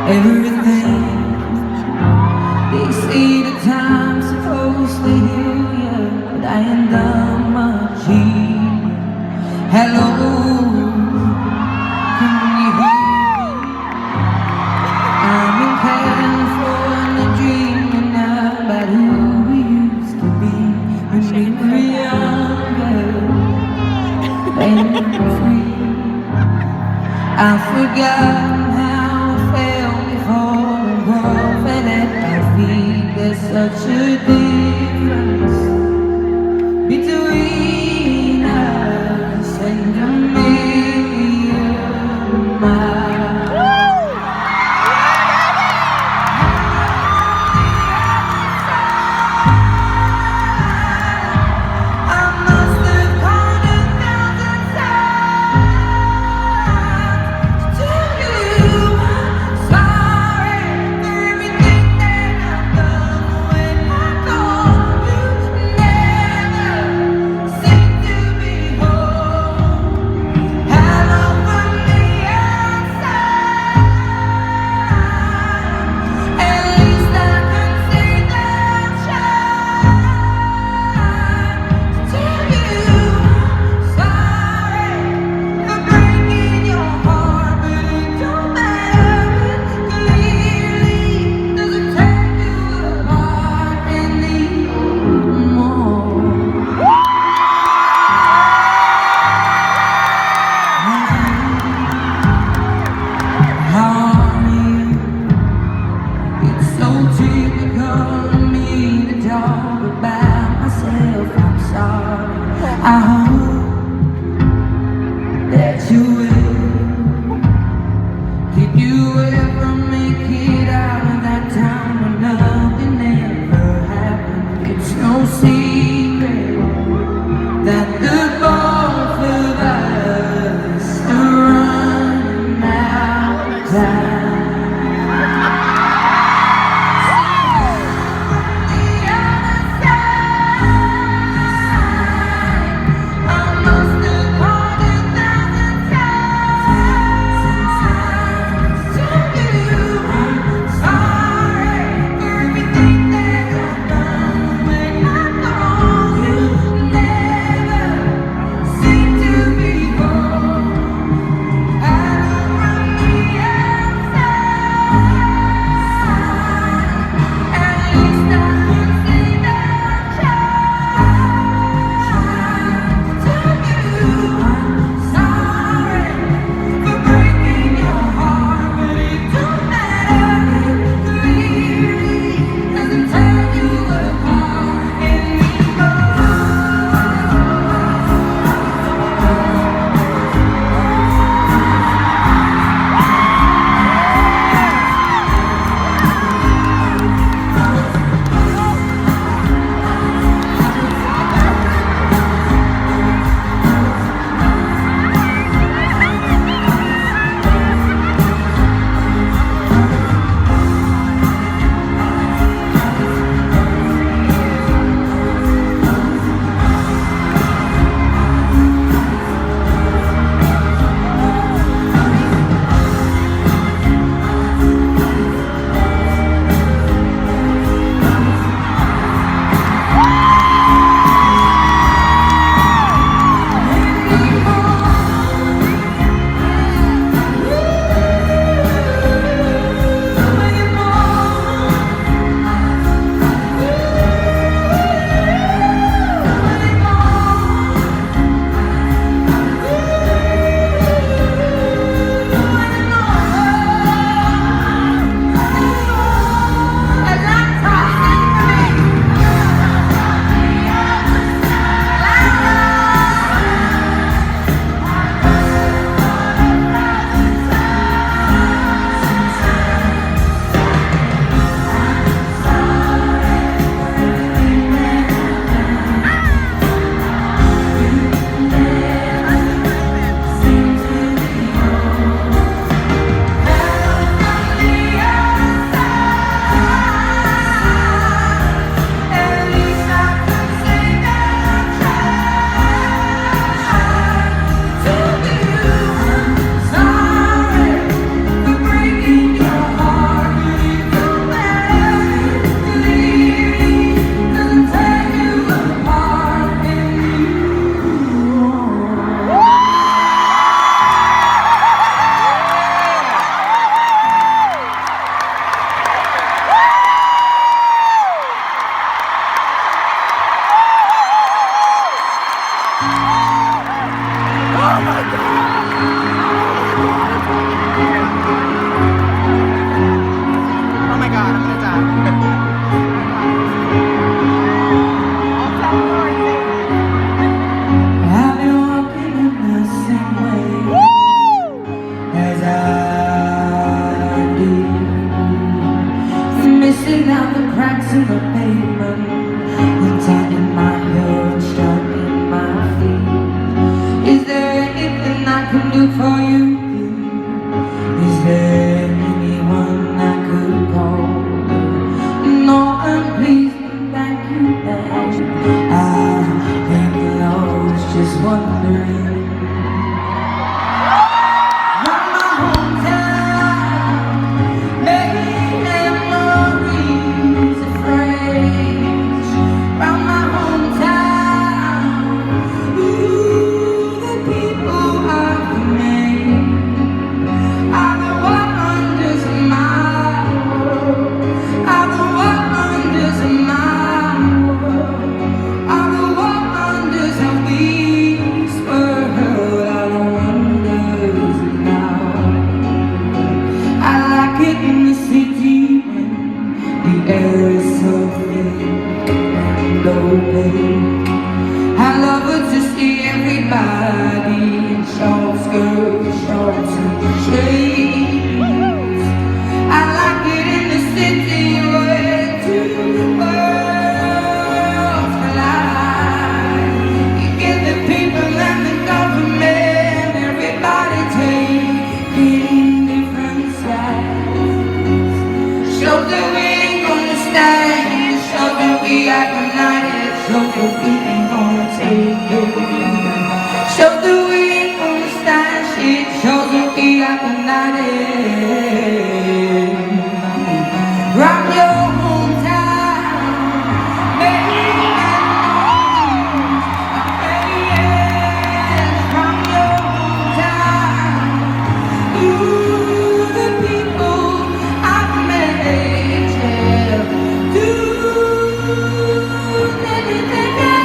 everything. They say the time's supposed to heal you, but I ain't done much healing. Hello, can you hear me? I'm in California dreaming about who we used to be when we were younger and free. I've forgotten how I felt before the world fell at my feet. There's such a difference between us and a million miles. I must have called 1,000 times to you. I'm sorry for everything that I've done when I called you. Never run. Untying my hair and sharpening my feet. Is there anything I can do for you? Is there anyone I could call? No, I'm pleased and thank you, babe. I think I was just wondering. From my hometown, making memories of friends. From my hometown, ooh, the people I've made are the wonders of my world. Are the wonders of my world. Are the wonders of this world. Are the wonders of my world. I like it in the city when the air is so thick and opaque. I love it to see everybody in short skirts, shorts and shades. I like it in the city where two worlds collide. You get the people and the government, everybody taking different sides. Show that we ain't gonna stand, show that we are united, show that we ain't gonna take it. Show that we ain't gonna stand shit, show that we are united. From your hometown, making memories of friends. From your hometown, ooh, the people I've met, yeah. Do anything I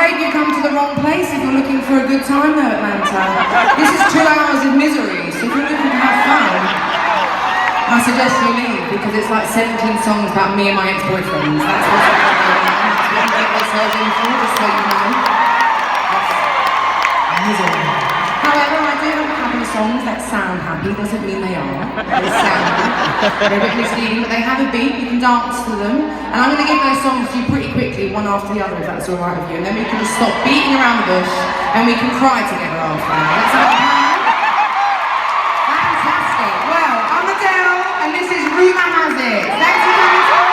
afraid you come to the wrong place if you're looking for a good time though, Atlanta. This is 2 hours of misery, so if you're looking to have fun, I suggest you leave, because it's like 17 songs about me and my ex-boyfriends. That's what's going on. That's what we get ourselves in for, just so you know. That's misery. However, I do have a couple of songs that sound happy, doesn't mean they are. They sound they're a bit misleading, but they have a beat, you can dance to them. And I'm going to give those songs to you pretty quickly, one after the other, if that's alright with you. And then we can just stop beating around the bush, and we can cry together after. Let's have a plan. Fantastic. Well, I'm Adele, and this is Rumour Has It. Thanks for coming to the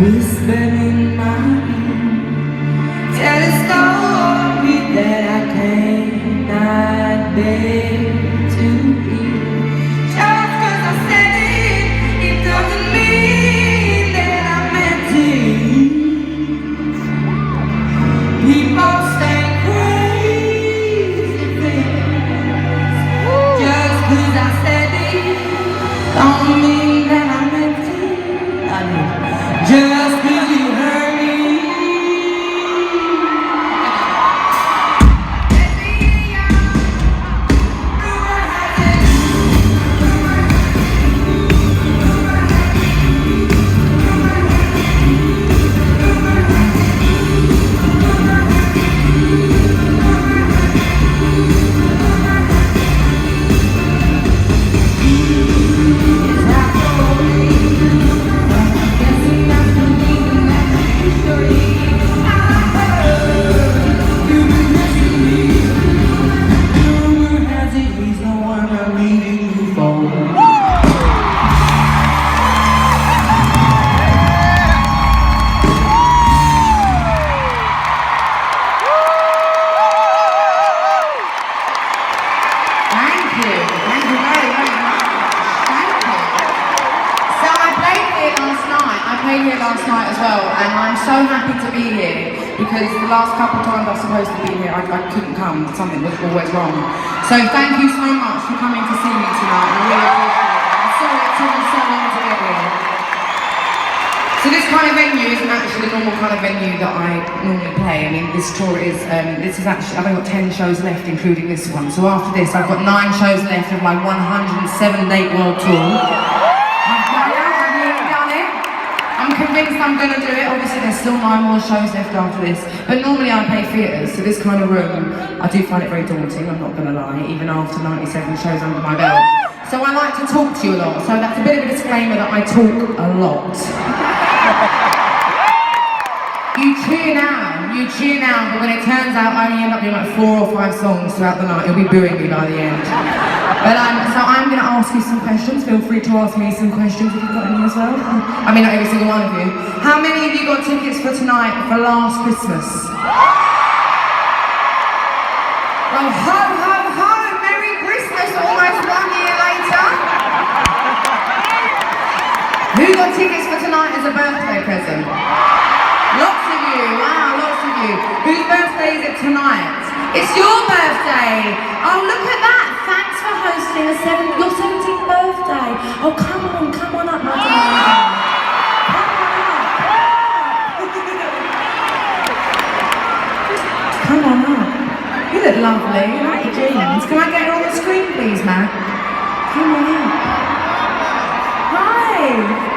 whisper in my ear, tell a story that I cannot bear to hear. Just 'cause I said it, it doesn't mean that I meant it. People say crazy things. Just 'cause I said it, don't mean that I meant it. Just 'cause you hurt me. Here last night as well, and I'm so happy to be here because the last couple of times I was supposed to be here, I couldn't come. Something was always wrong. So thank you so much for coming to see me tonight. I really appreciate it. I'm sorry it took me so long to get here. So this kind of venue isn't actually the normal kind of venue that I normally play. I mean, this tour is, this is actually, I've only got 10 shows left, including this one. So after this, I've got 9 shows left of my 107-date world tour. I've nearly done it. I'm convinced I'm going to do it. Obviously, there's still 9 more shows left after this. But normally I play theatres, so this kind of room, I do find it very daunting, I'm not going to lie, even after 97 shows under my belt. So I like to talk to you a lot, so that's a bit of a disclaimer that I talk a lot. You cheer now, but when it turns out I only end up doing like 4 or 5 songs throughout the night, you'll be booing me by the end. But so I'm going to ask you some questions. Feel free to ask me some questions if you've got any as well. I mean, not every single one of you. How many of you got tickets for tonight for last Christmas? Well, ho, ho, ho! Merry Christmas, almost 1 year later. Who got tickets for tonight as a birthday present? Lots of you, wow, lots of you. Whose birthday is it tonight? It's your birthday! Oh, look at that! Thanks for hosting your 17th birthday. Oh, come on up, my darling. Come on up. You look lovely. I like your jeans. Can I get her on the screen, please, Matt? Come on up. Hi!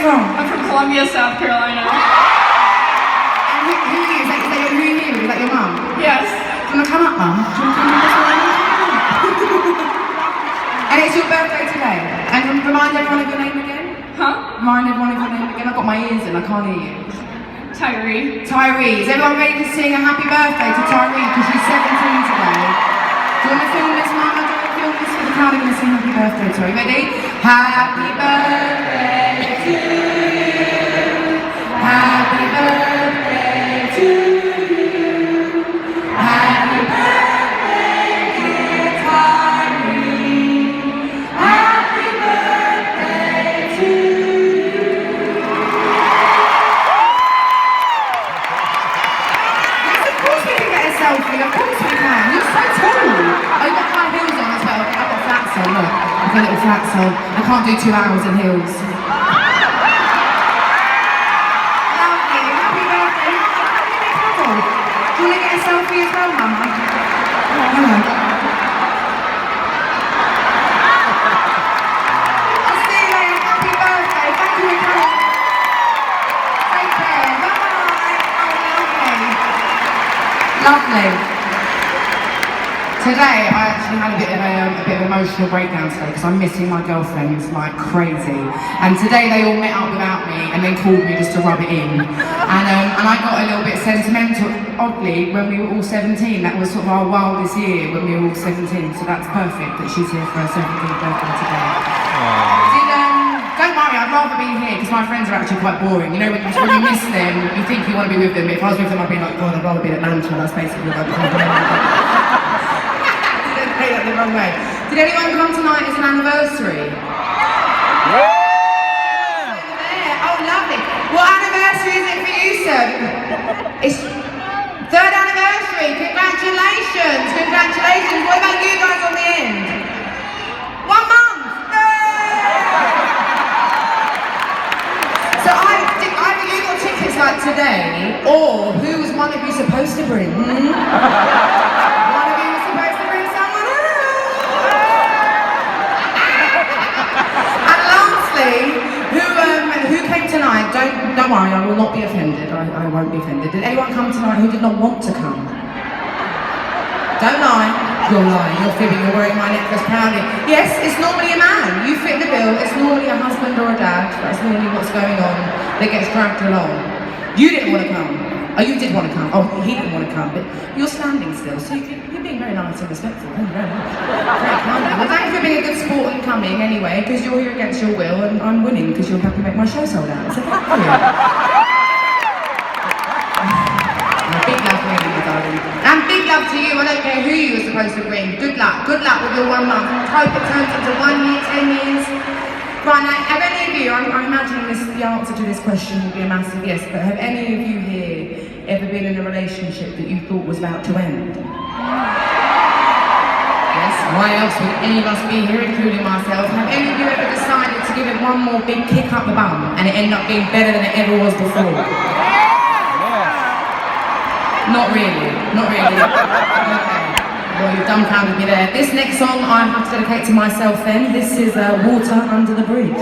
I'm from Columbia, South Carolina. And who are you? Is that your mum? Yes. Do you want to come up, Mum? Do you want to come up this way? And it's your birthday today. And remind everyone of your name again? Huh? Remind everyone of your name again. I've got my ears in, I can't hear you. Tyree. Tyree. Is everyone ready to sing a happy birthday to Tyree? Because she's 17 today. Do you want to film this, Mum? Do you want to film this for the crowd? I'm going to sing happy birthday to her. You ready? Happy birthday to you. Happy birthday to you. Happy birthday, dear Tyree. Happy birthday to you. Yes, of course we can get a selfie. Of course we can. You're so tall. Oh, you've got high heels on as well. I've got flats on. Look, I've got little flats on. I can't do 2 hours in heels. Do you want to get a selfie as well, Mama? Hello. I'll see you later. Happy birthday. Thank you for coming. Take care. Bye. Oh, lovely. Today, I actually had a bit of emotional breakdown today because I'm missing my girlfriends like crazy. And today they all met up without me and then called me just to rub it in. And I got a little bit sentimental, oddly, when we were all 17. That was sort of our wildest year when we were all 17. So that's perfect that she's here for her 17th birthday today. Don't worry, I'd rather be here because my friends are actually quite boring. You know, when you miss them, you think you want to be with them. If I was with them, I'd be like, God, I'd rather be at Atlanta. That's basically what I'd be. The wrong way. Did anyone come tonight as an anniversary? Yeah! Oh, lovely. What anniversary is it for you, sir? It's 3rd anniversary. Congratulations. Congratulations. What about you guys on the end? 1 month. So either you got tickets like today, or who was one of you supposed to bring? Who came tonight? Don't worry, I will not be offended. I won't be offended. Did anyone come tonight who did not want to come? Don't lie. You're lying. You're fibbing. You're wearing my necklace proudly. Yes, it's normally a man. You fit the bill. It's normally a husband or a dad. That's normally what's going on that gets dragged along. You didn't want to come. Oh, you did want to come. Oh, he didn't want to come, but you're standing still, so you're being very nice and respectful. Thank you very much. Very kind. Well, thank you for being a good sport and coming anyway, because you're here against your will, and I'm winning because you'll help me make my show sold out. So thank you. Big love for you, darling. And big love to you. I don't care who you were supposed to bring. Good luck. Good luck with your 1 month. Hope it turns into 1 year, 10 years. Right, now, have any of you, I'm imagining the answer to this question will be a massive yes, but have any of you here ever been in a relationship that you thought was about to end? Why else would any of us be here, including myself? Have any of you ever decided to give it one more big kick up the bum and it ended up being better than it ever was before? Not really, not really. Okay. Well, you've dumbfounded me there. This next song I have to dedicate to myself then. This is Water Under the Bridge.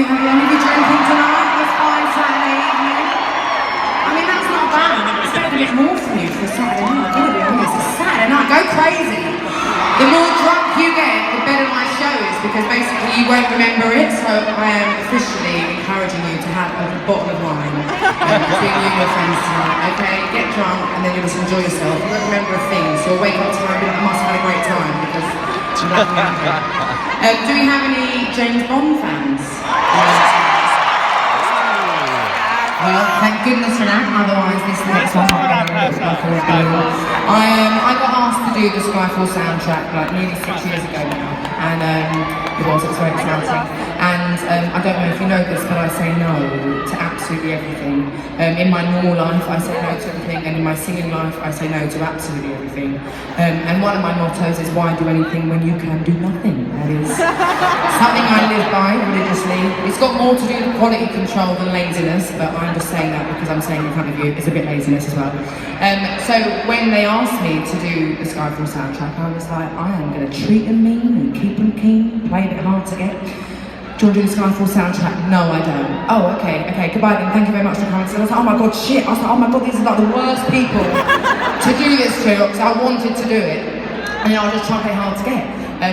have any of you drinking tonight? This fine Saturday evening? I mean, that's not bad. I expected a bit more from you for a Saturday night. I've got to be honest, it's a Saturday night. Go crazy. The more drunk you get, the better my show is, because basically you won't remember it. So I am officially encouraging you to have a bottle of wine between you and your friends tonight. Okay, get drunk and then you'll just enjoy yourself. You won't remember a thing, so you'll wake up tomorrow and be like, I must have had a great time because you don't remember it. Do we have any James Bond fans? Well, thank goodness for that, otherwise this next one might be a little Skyfall. I got asked to do the Skyfall soundtrack like nearly 6 years ago now, and it was very exciting. And I don't know if you know this, but I say no to absolutely everything. In my normal life, I say no to everything, and in my singing life, I say no to absolutely everything. And one of my mottos is, why do anything when you can do nothing? That is something I live by religiously. It's got more to do with quality control than laziness, but I'm just saying that because I'm saying in front of you, it's a bit laziness as well. So when they asked me to do the Skyfall soundtrack, I was like, I am going to treat them mean and keep them keen, play a bit hard to get. Do you want to do the Skyfall soundtrack? No, I don't. Oh, okay, goodbye then, thank you very much for coming. So I was like, oh my god, shit. I was like, oh my god, these are like the worst people to do this to, because I wanted to do it. And I was just trying to play hard to get.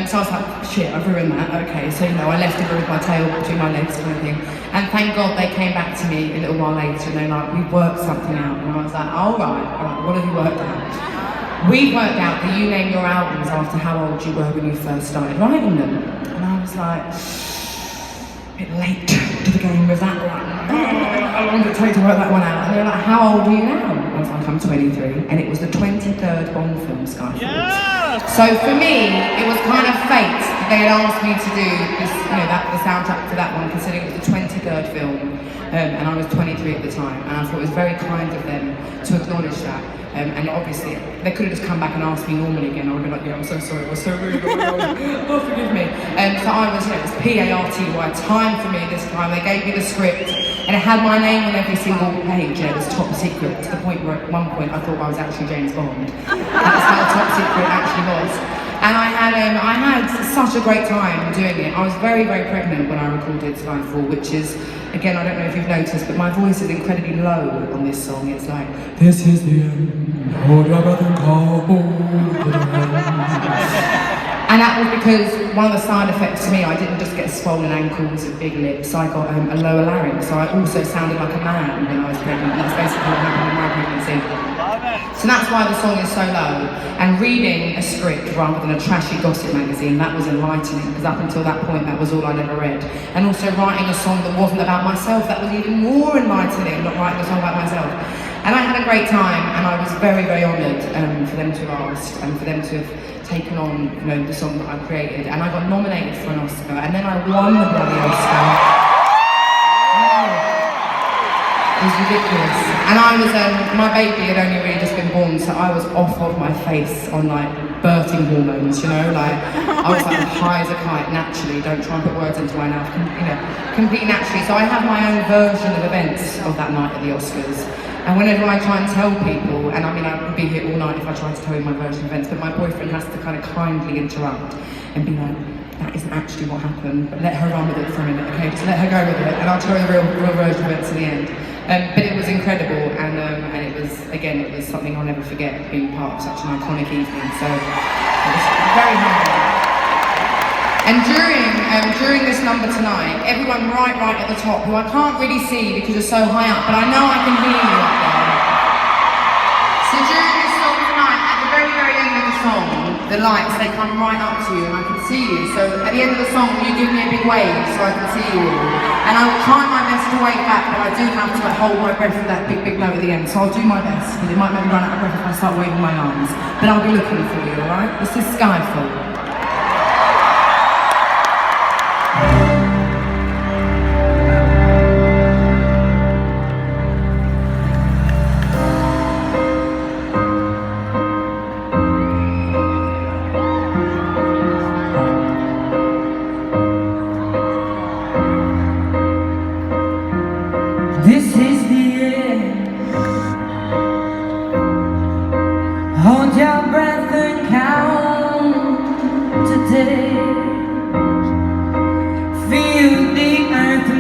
So I was like, shit, I've ruined that. Okay, so I left it with my tail between my legs kind of thing. And thank God they came back to me a little while later and they're like, we've worked something out. And I was like, all right, what have you worked out? We worked out that you name your albums after how old you were when you first started writing them. And I was like, a bit late to the game with that one. How long did it take to work that one out? And they were like, how old are you now? I was like, I'm 23. And it was the 23rd Bond film, Skyfall. Yeah! So for me, it was kind of fate that they had asked me to do this, the soundtrack for that one, considering it was the 23rd film. And I was 23 at the time. And I thought it was very kind of them to acknowledge that. And obviously, they could have just come back and asked me normally again. I would have been like, yeah, I'm so sorry, it was so rude. Oh, forgive me. So I was, it was P-A-R-T-Y, time for me this time. They gave me the script, and it had my name on every single page. It was top secret, to the point where at one point I thought I was actually James Bond. That's how top secret it actually was. And I had such a great time doing it. I was very, very pregnant when I recorded Skyfall, which is, again, I don't know if you've noticed, but my voice is incredibly low on this song. It's like, this is the end, hold your breath and call the end. And that was because one of the side effects to me, I didn't just get swollen ankles and big lips, I got a lower larynx, so I also sounded like a man when I was pregnant. That's basically what happened in my pregnancy. So that's why the song is so low. And reading a script rather than a trashy gossip magazine, that was enlightening, because up until that point, that was all I'd ever read. And also writing a song that wasn't about myself, that was even more enlightening, not writing a song about myself. And I had a great time, and I was very, very honoured for them to have asked, and for them to have taken on the song that I created. And I got nominated for an Oscar, and then I won the bloody Oscar. It was ridiculous. And I was, my baby had only really just been born, so I was off of my face on like birthing hormones, like I was like high as a kite naturally, don't try and put words into my mouth, completely naturally. So I have my own version of events of that night at the Oscars. And whenever I try and tell people, and I mean I could be here all night if I tried to tell you my version of events, but my boyfriend has to kind of kindly interrupt and be like, that isn't actually what happened, but let her run with it for a minute, okay? Just let her go with it, and I'll tell you the real version of events at the end. But it was incredible, and it was, again, it was something I'll never forget, being part of such an iconic evening, so it was very humbling. And during this number tonight, everyone right at the top, who I can't really see because you're so high up, but I know I can hear you up there. So during this song tonight, at the very, very end of the song, the lights, they come right up to you and I can see you. So at the end of the song, you give me a big wave so I can see you. And I will try my best to wave back, but I do have to hold my breath for that big note at the end. So I'll do my best, but it might make me run out of breath if I start waving my arms. But I'll be looking for you, alright? This is Skyfall. This is the end. Hold your breath and count today. Feel the earth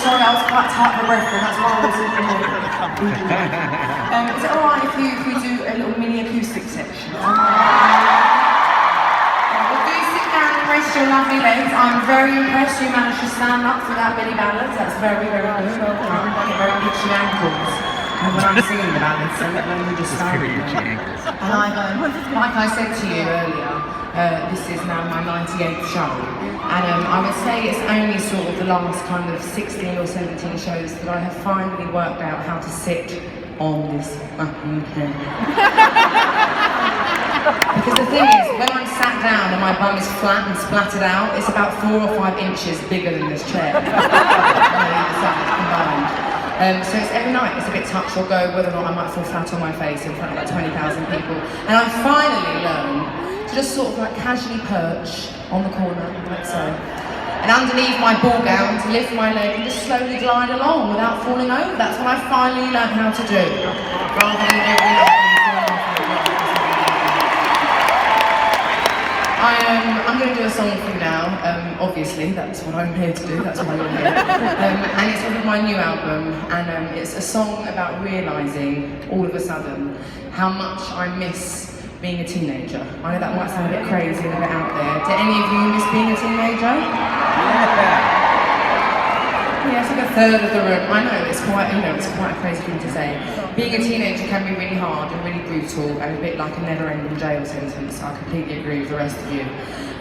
sorry, I was quite tight for breath, and that's why I was in the Is it alright if we do a little mini acoustic section? Well, do sit down and rest your lovely legs. I'm very impressed you managed to stand up for that many ballads. That's very, very good. Well done. I get very itchy ankles when I'm singing the ballads, so let me just stand. And I've, like I said to you earlier, this is now my 98th show, and I would say it's only sort of the last kind of 16 or 17 shows that I have finally worked out how to sit on this fucking chair. Because the thing is, when I'm sat down and my bum is flat and splattered out, it's about 4 or 5 inches bigger than this chair. Combined. So it's every night it's a bit touch or go whether or not I might fall flat on my face in front of like 20,000 people. And I've finally learned to just sort of like casually perch on the corner, like so. And underneath my ball gown to lift my leg and just slowly glide along without falling over. That's what I finally learned how to do. Rather than every night. I'm going to do a song for you now, obviously, that's what I'm here to do, that's why you're here. And it's one of my new album, and it's a song about realising, all of a sudden, how much I miss being a teenager. I know that might sound a bit crazy and a bit out there. Do any of you miss being a teenager? Yeah, it's like a third of the room. I know, it's quite a crazy thing to say. Being a teenager can be really hard and really brutal and a bit like a never-ending jail sentence. I completely agree with the rest of you.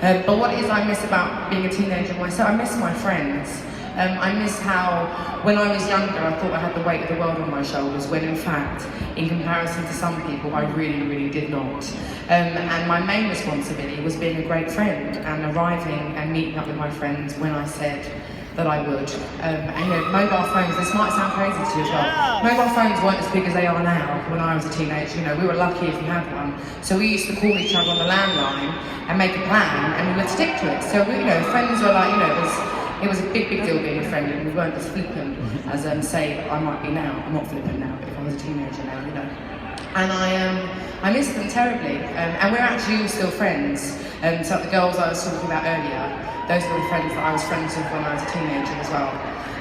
But what it is I miss about being a teenager myself, I miss my friends. I miss how, when I was younger, I thought I had the weight of the world on my shoulders, when in fact, in comparison to some people, I really, really did not. And my main responsibility was being a great friend and arriving and meeting up with my friends when I said that I would. And you know, mobile phones, this might sound crazy to you as well. Mobile phones weren't as big as they are now when I was a teenager. You know, we were lucky if we had one. So we used to call each other on the landline and make a plan and we would stick to it. So we, you know, friends were like, you know, it was a big, big deal being a friend, and we weren't as flippant as say I might be now. I'm not flippant now, but if I was a teenager now, you know. And I miss them terribly, and we're actually all still friends. So the girls I was talking about earlier, those were the friends that I was friends with when I was a teenager as well.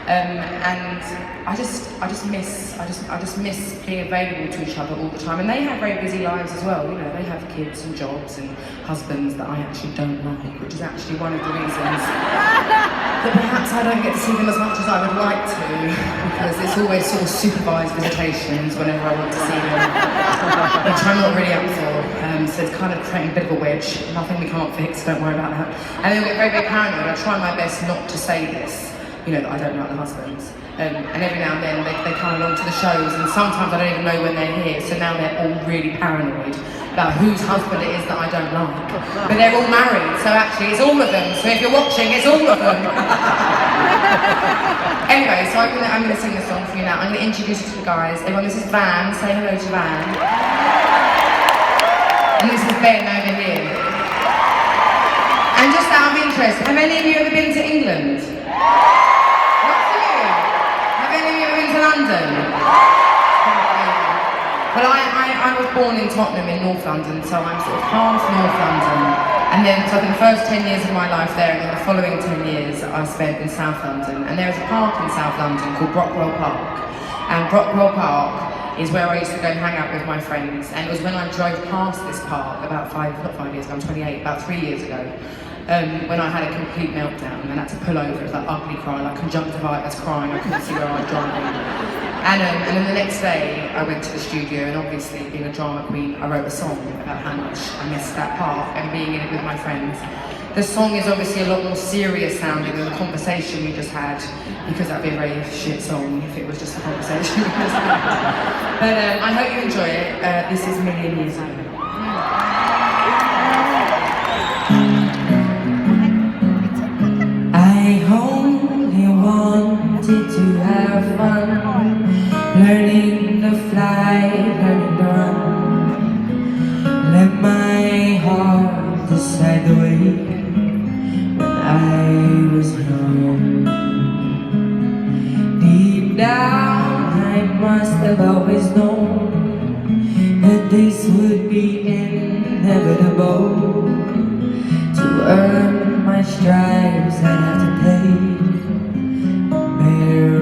And I just miss being available to each other all the time. And they have very busy lives as well. You know, they have kids and jobs and husbands that I actually don't like, which is actually one of the reasons that perhaps I don't get to see them as much as I would like to, because it's always sort of supervised visitations whenever I want to see them, which I'm not really up for. So it's kind of creating a bit of a wedge. Nothing we can't fix, don't worry about that. And they'll get very, very paranoid. I try my best not to say this, you know, that I don't like the husbands. And every now and then they come along to the shows, and sometimes I don't even know when they're here, so now they're all really paranoid about whose husband it is that I don't like. But they're all married, so actually it's all of them. So if you're watching, it's all of them. Anyway, so I'm gonna sing this song for you now. I'm gonna introduce you to the guys. Everyone, this is Van. Say hello to Van. And this is Ben over here. And just out of interest, have any of you ever been to England? Lots of you. Have any of you ever been to London? Well, I was born in Tottenham in North London, so I'm sort of half North London. And then, so the first 10 years of my life there, and then the following 10 years I spent in South London. And there is a park in South London called Brockwell Park. And Brockwell Park is where I used to go and hang out with my friends. And it was when I drove past this park about not 5 years ago, I'm 28, about 3 years ago, when I had a complete meltdown and had to pull over. It was like ugly cry, like conjunctivitis crying. I couldn't see where I was driving. And then the next day I went to the studio, and obviously being a drama queen, I wrote a song about how much I missed that park and being in it with my friends. The song is obviously a lot more serious sounding than the conversation we just had, because that'd be a very shit song if it was just a conversation we just had. But I hope you enjoy it. This is Million Years Ago. I only wanted to have fun, learning to fly, learning to run. Let my heart decide the way. I was young. Deep down, I must have always known that this would be inevitable. To earn my stripes, I'd have to pay. Bear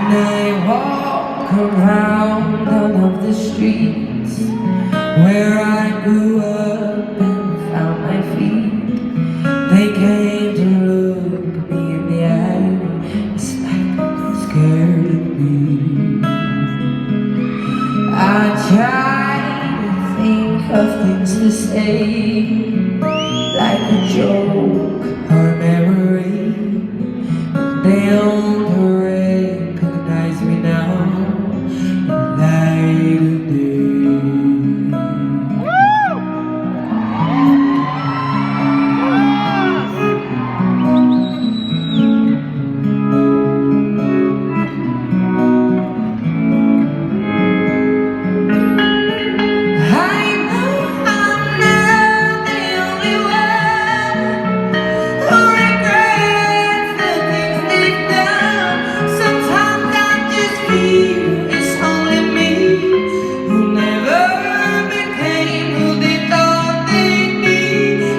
When I walk around all of the streets where I grew up and found my feet, they came to look me in the eye. It's like they're scared of me. I try to think of things to say, like a joke or a memory. They don't recognize me now in the light of day. I know I'm not the only one who regrets the things they've done. Sometimes I just feel it's only me who never became who they thought they'd be.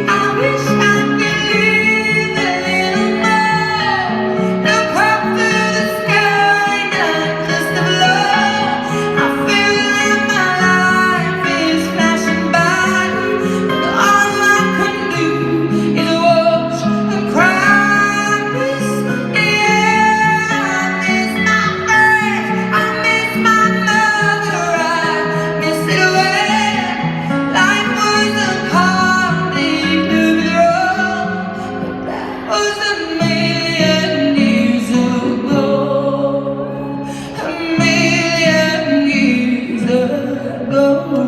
I wish I could live a little more, look up through the sky, not just above. I feel like my life is flashing by, but all I can do is watch and cry. I miss the air, I miss my friends, I miss my mother, I miss it when life was a party to be wrong. But that was a million years ago, a million years ago. Oh,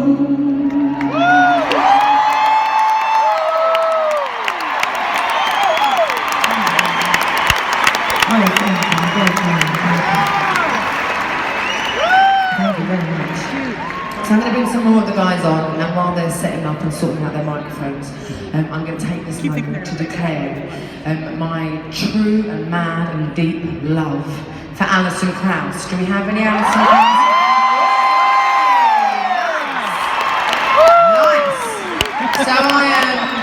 thank you very much. So I'm going to bring some more of the guys on, and while they're setting up and sorting out their microphones, I'm going to take this moment to declare my true and mad and deep love for Alison Krauss. Do we have any Alison Krauss? Nice! So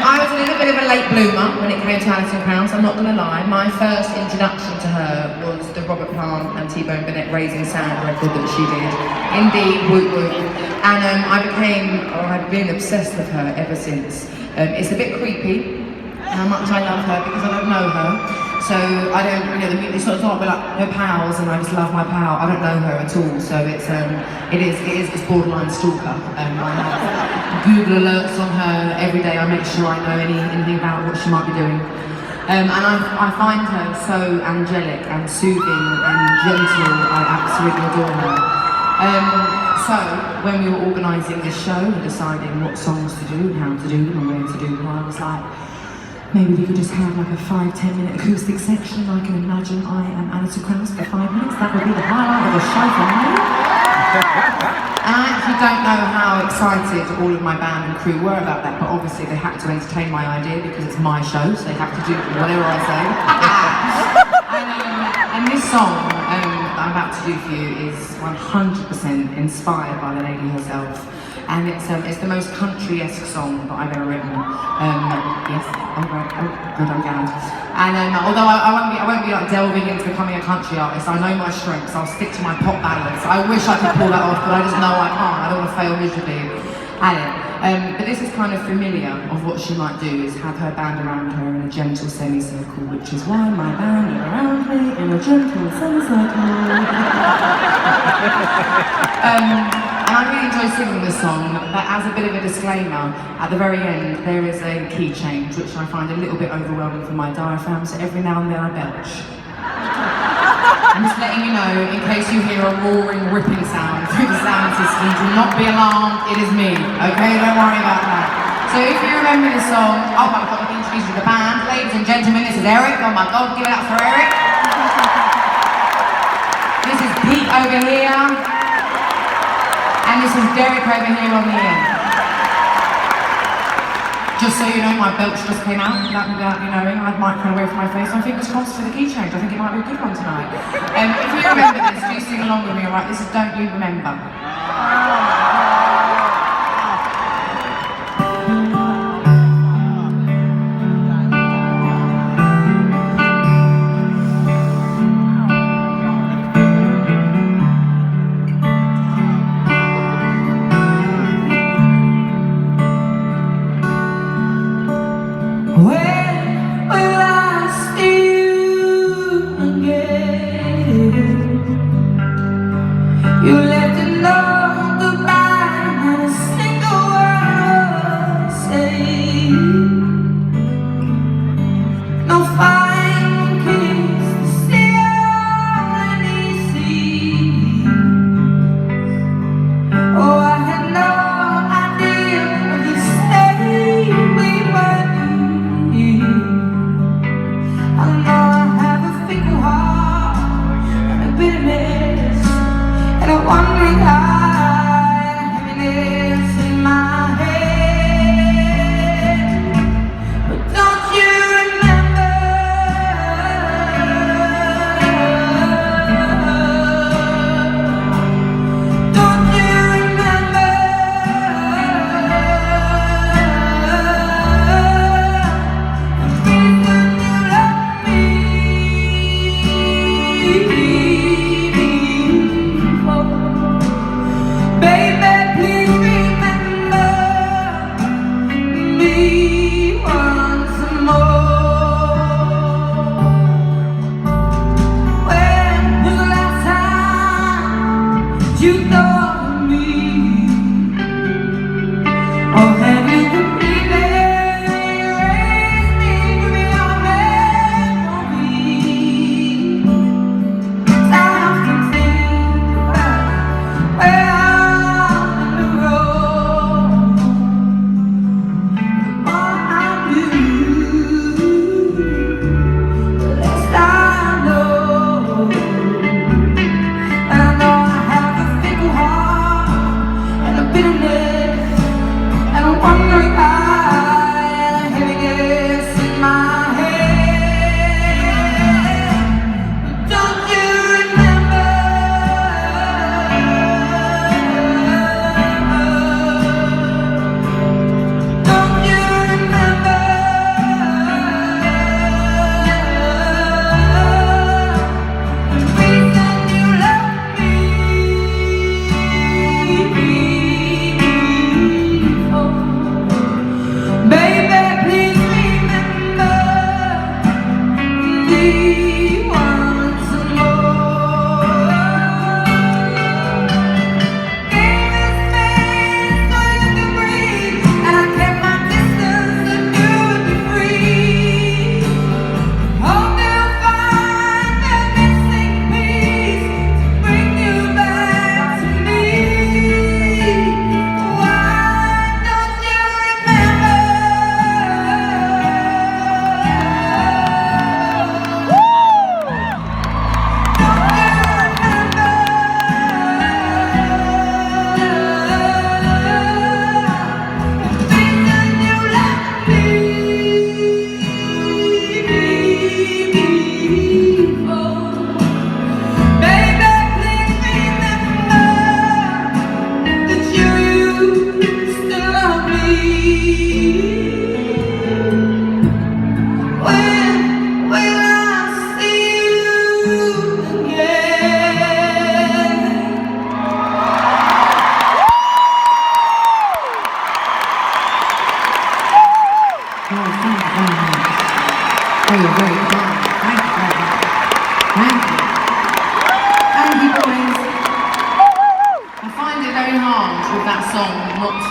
I was a little bit of a late bloomer when it came to Alison Krauss, I'm not going to lie. My first introduction to her was the Robert Plant and T-Bone Burnett Raising Sand record that she did. Indeed, woot woot. And I've been obsessed with her ever since. It's a bit creepy how much I love her because I don't know her. So I don't, it's sort of like her pals, and I just love my pal. I don't know her at all, so it's borderline stalker. I have Google alerts on her every day. I make sure I know anything about what she might be doing. And I find her so angelic and soothing and gentle. I absolutely adore her. So when we were organising this show and deciding what songs to do and how to do them and where to do them, I was like, maybe we could just have like a 5-10 minute acoustic section. I can imagine I am Alison Krauss for 5 minutes. That would be the highlight of the show for me. And I actually don't know how excited all of my band and crew were about that, but obviously they had to entertain my idea because it's my show, so they have to do whatever I say. And this song that I'm about to do for you is 100% inspired by the lady herself. And it's the most country-esque song that I've ever written. Yes, oh good, I'm glad. And although I won't be like delving into becoming a country artist, I know my strengths. I'll stick to my pop ballads. I wish I could pull that off, but I just know I can't. I don't want to fail miserably at it. But this is kind of familiar of what she might do, is have her band around her in a gentle semicircle, which is why my band are around me in a gentle semicircle. And I really enjoy singing this song, but as a bit of a disclaimer, at the very end there is a key change which I find a little bit overwhelming for my diaphragm, so every now and then I belch. I'm just letting you know, in case you hear a roaring, ripping sound through the sound system, do not be alarmed, it is me, okay? Don't worry about that. So if you remember this song, oh my God, I've been introduced to the band. Ladies and gentlemen, this is Eric. Oh my God, give it up for Eric. This is Pete over here. And this is Derek over here on the end. Just so you know, my belch just came out, without me knowing. I had microphone away from my face, so fingers crossed for the key change. I think it might be a good one tonight. If you remember this, do sing along with me, alright? This is Don't You Remember.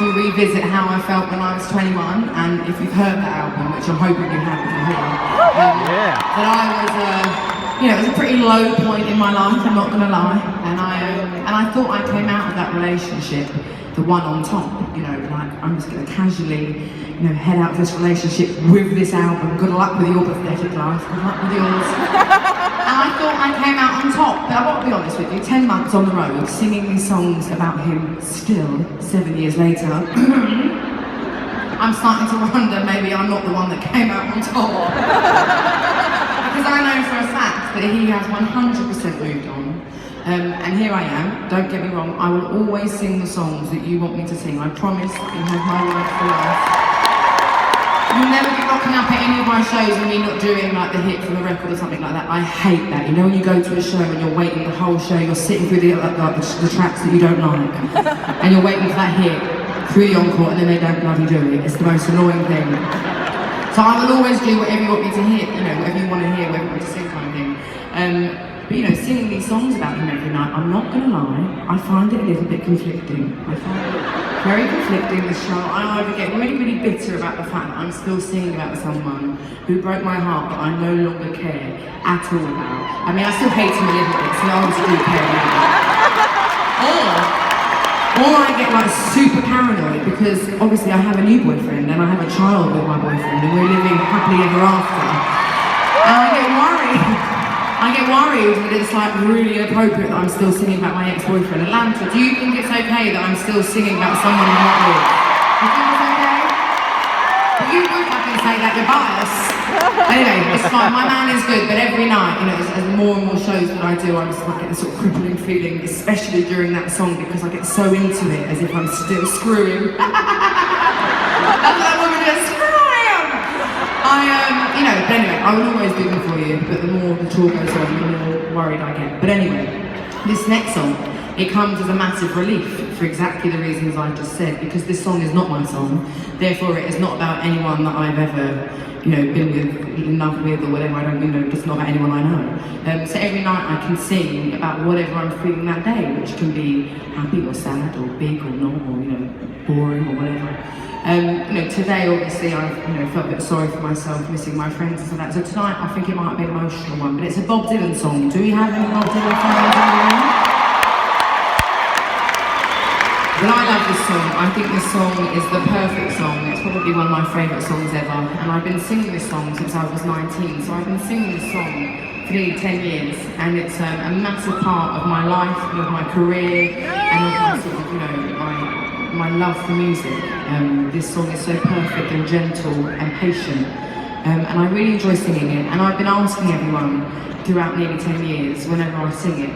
to revisit how I felt when I was 21, and if you've heard that album, which I'm hoping you have, if you have, that I was, it was a pretty low point in my life, I'm not going to lie, and I thought I came out of that relationship the one on top, like I'm just going to casually, head out of this relationship with this album. Good luck with your pathetic life, good luck with yours. And I thought I came out on top, but I've got to be honest with you, 10 months on the road, singing these songs about him still, 7 years later, I'm starting to wonder maybe I'm not the one that came out on top. Because I know for a fact that he has 100% moved on. And here I am, don't get me wrong, I will always sing the songs that you want me to sing. I promise, you have my word for life. You'll never be rocking up at any of my shows and me not doing like the hit from the record or something like that. I hate that. When you go to a show and you're waiting the whole show, you're sitting through the tracks that you don't like, and you're waiting for that hit through the encore, and then they don't bloody do it. It's the most annoying thing. So I will always do whatever you want me to hear, whatever you want to hear, whatever you want to sing, kind of thing. But singing these songs about him every night, I'm not going to lie, I find it a little bit conflicting. I find it very conflicting, this show. I either get really, really bitter about the fact that I'm still singing about someone who broke my heart but I no longer care at all about. I mean, I still hate him a little bit, so I obviously do care now. Or I get like super paranoid because obviously I have a new boyfriend and I have a child with my boyfriend and we're living happily ever after. And I get worried that it's like really inappropriate that I'm still singing about my ex-boyfriend. Atlanta, do you think it's okay that I'm still singing about someone I'm not with? You think it's okay? But you would fucking say that, you're biased. Anyway, it's fine, my man is good, but every night, as more and more shows that I do, I just like get this sort of crippling feeling, especially during that song, because I get so into it, as if I'm still screwing. That's what that woman is, screw him! But anyway, I will always do them for you, but the more the tour goes on, the more worried I get. But anyway, this next song, it comes as a massive relief for exactly the reasons I just said, because this song is not my song, therefore it is not about anyone that I've ever, been with, in love with, or whatever, I don't, it's not about anyone I know. So every night I can sing about whatever I'm feeling that day, which can be happy or sad, or big or not, or, boring or whatever. Today obviously I've felt a bit sorry for myself, missing my friends and stuff like that. So tonight I think it might be an emotional one, but it's a Bob Dylan song. Do we have any Bob Dylan fans in the room? Well, I love this song. I think this song is the perfect song. It's probably one of my favourite songs ever. And I've been singing this song since I was 19. So I've been singing this song for nearly 10 years. And it's a massive part of my life, of my career, and of my sort of, my love for music. This song is so perfect and gentle and patient, and I really enjoy singing it. And I've been asking everyone throughout nearly 10 years, whenever I sing it,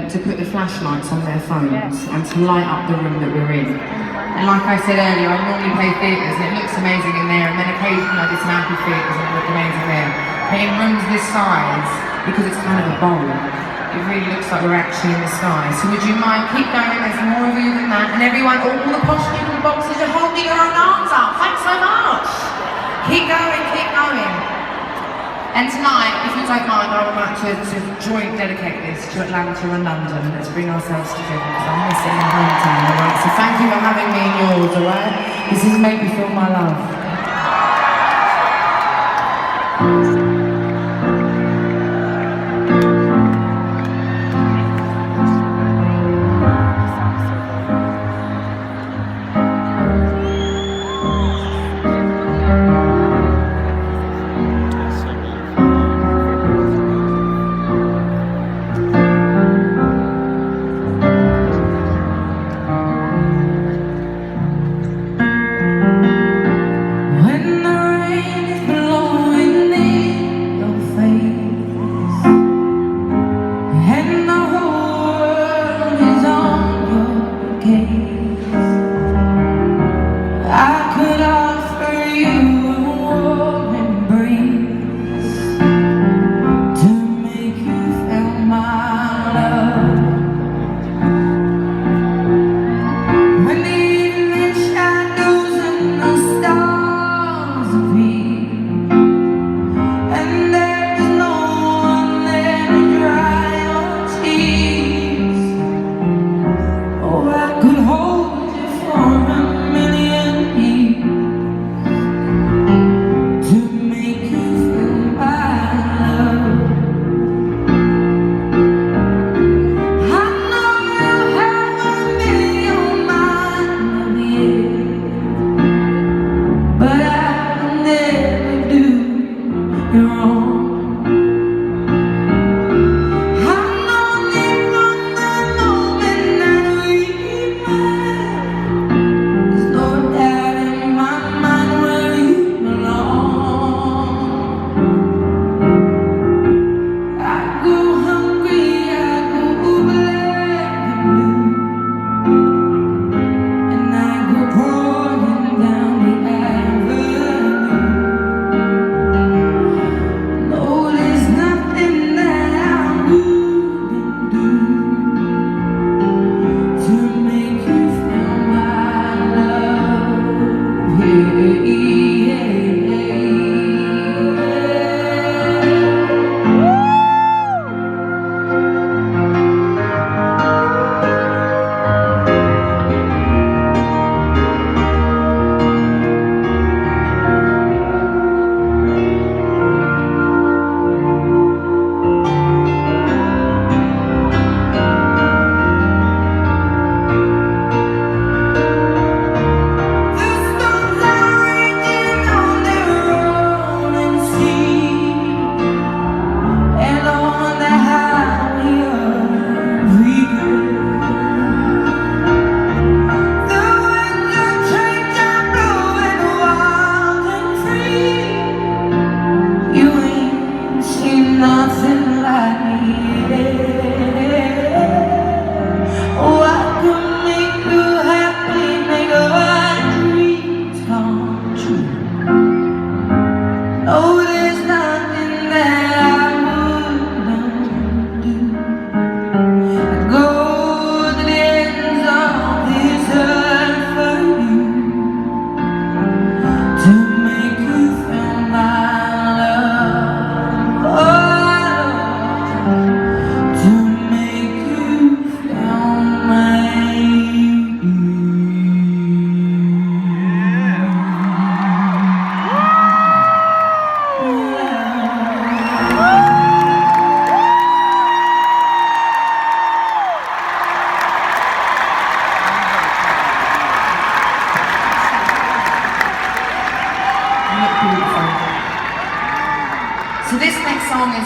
to put the flashlights on their phones and to light up the room that we're in. And like I said earlier, I normally play theatres and it looks amazing in there, and then occasionally I do some amphitheatres and it looks amazing there. But in rooms this size, because it's kind of a bowl, it really looks like we're actually in the sky. So would you mind, keep going, there's more of you than that. And everyone, all the posh people in the boxes are holding your own arms up. Thanks so much. Keep going, keep going. And tonight, if you don't mind, I would like to joint dedicate this to Atlanta and London. Let's bring ourselves together because I'm missing my hometown, alright? So thank you for having me in yours, alright? This is Make Me Feel My Love.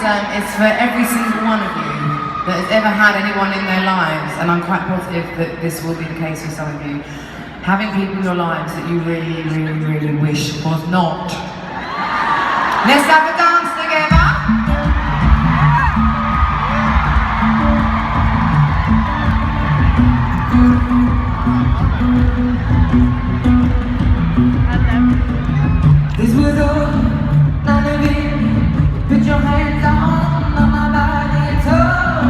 it's for every single one of you that has ever had anyone in their lives, and I'm quite positive that this will be the case for some of you, having people in your lives that you really, really, really wish was not. Let's have a dance together. This was all, none of it. Put your hands on my body and told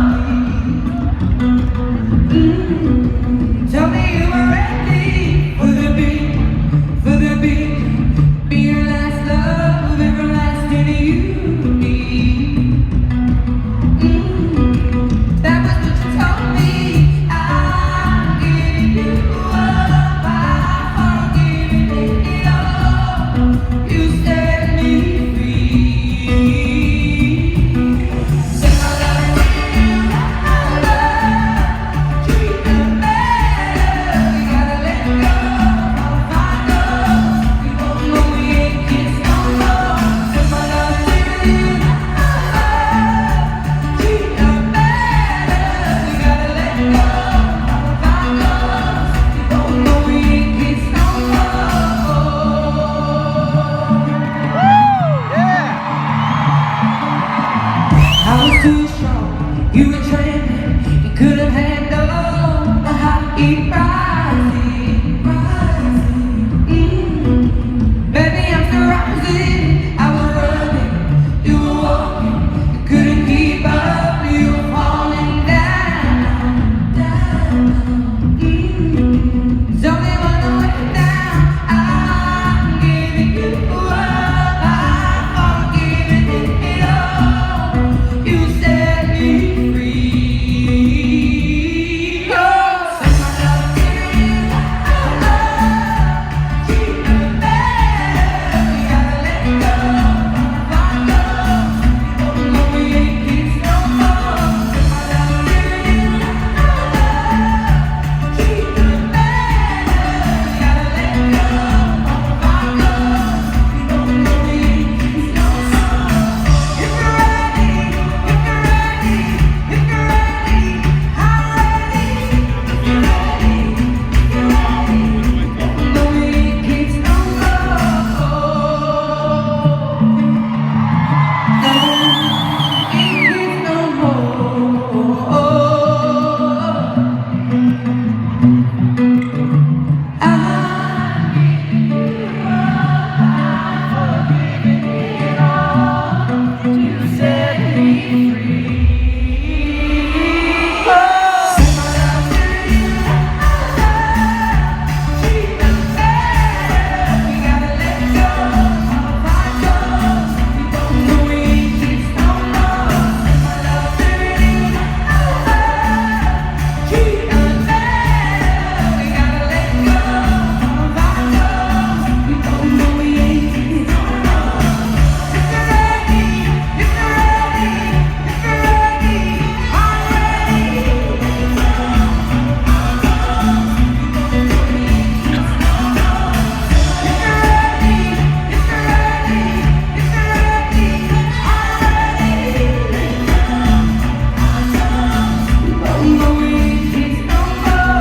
me. Tell me you were ready for the beat. Be your last love, everlasting you need. That was what you told me. I'm giving you up, I'm forgiving it all. You set me free. Say my love to you, my love. Treat me better. We gotta let go of our love. We both know we ain't kids no more. Say my love to you, my love. Treat me better. We gotta let go of our love. We both know we ain't kids no more. I was too strong, you were trembling, you couldn't handle the hot heat rising. Baby, I'm still rising, I was running, you were walking, you couldn't keep up, you were falling down. Tell me when I went down, I'm giving you up, I'm forgiving it all. You set me free. Oh, say my love to you, my love. Treat me better. We gotta let go of our love. We both know we ain't kids no more. Say my love to you, my love. Treat me better. We gotta let go of our love. We both know we ain't kids no more. If you're ready, if you're ready, if you're ready, I'm ready. If you're ready, if you're ready, no we ain't kids no more. No, ain't kids no more. You set me free. Say my love to you, my love. Treat me better. We gotta let go of our love. We both know we ain't kids no more. Say my love to you, my love. Treat me better. We gotta let go of our love. We both know we ain't kids no more. If you're ready, if you're ready, if you're ready, I'm ready. If you're ready, if you're ready, if you're ready, I'm ready. Oh, no, we ain't kids no more.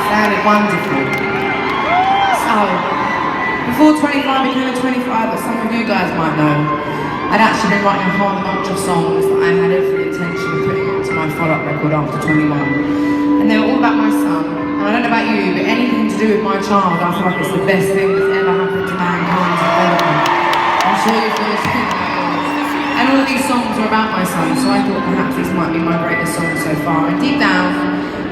Sounded wonderful. So, before 25 became a 25, as some of you guys might know, I'd actually been writing a whole bunch of songs that I had every intention of putting onto my follow-up record after 21. And they were all about my son. And I don't know about you, but anything to do with my child, I feel like it's the best thing that's ever happened to mankind's development. I'm sure you feel the same about yours. And all of these songs are about my son, so I thought perhaps these might be my greatest songs so far. And deep down,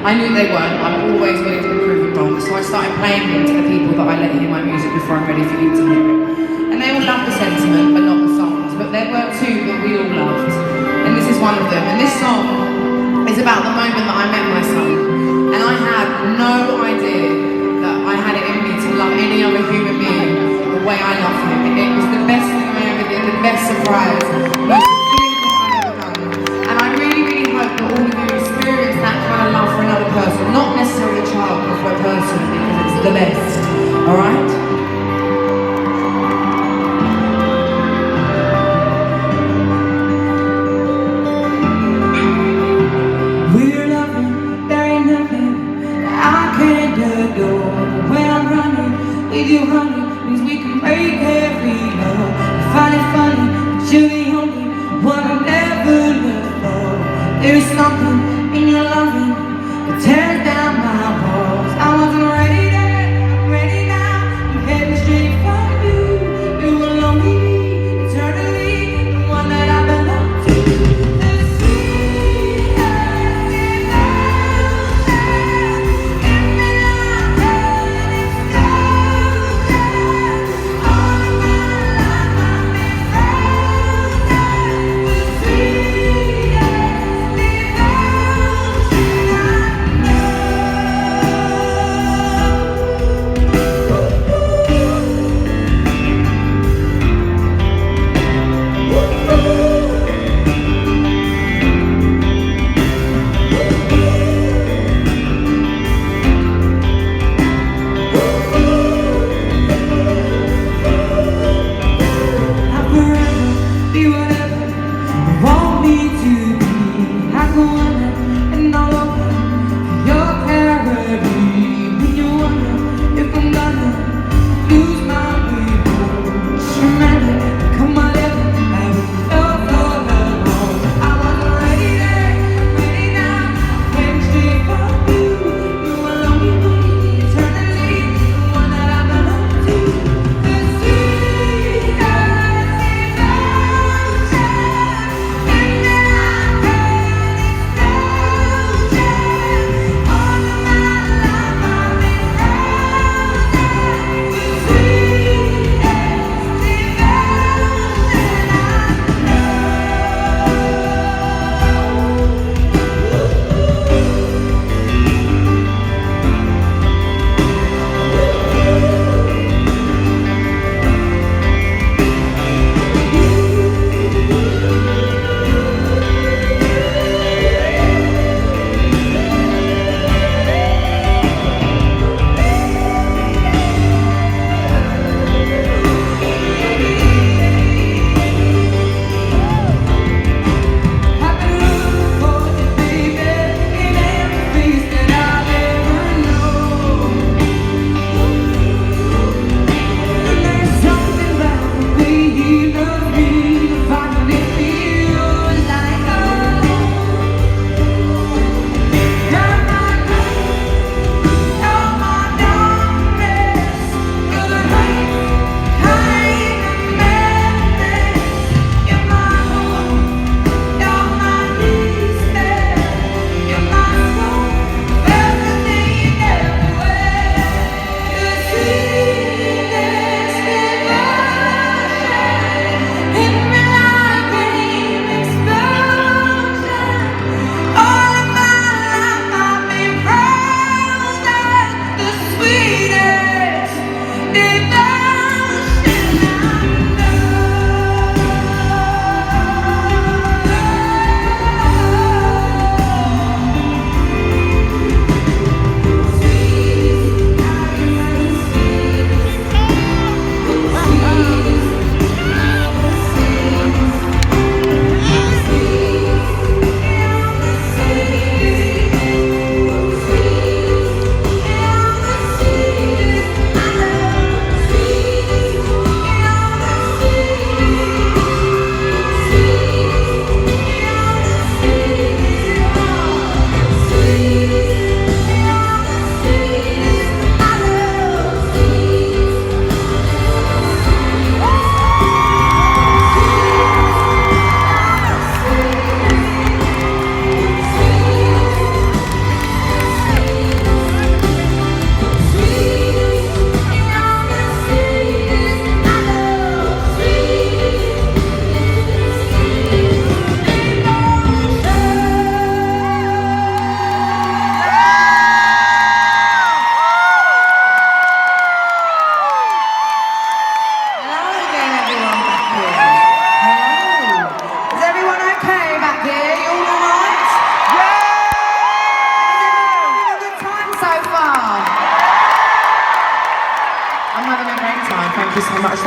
I knew they weren't. I'm always willing to be proven wrong. So I started playing them to the people that I let hear my music before I'm ready for you to hear it. And they all loved the sentiment, but not the songs. But there were two that we all loved. And this is one of them. And this song is about the moment that I met my son. And I had no idea that I had it in me to love any other human being the way I love him. It was the best surprise. Most beautiful I've ever done. And I really, really hope that all of you experience that kind of love for another person, not necessarily a child, but for a person, because it's the best. Alright? We're loving, there ain't nothing that I can't adore. The way I'm running with you, honey, means we can break every law. I find it funny that you're the only one I never look for. There's something in your loving that tears down my walls. I wasn't ready then, I'm ready now. I'm heading straight for you. You will only be eternally the one that I belong to. The sweetest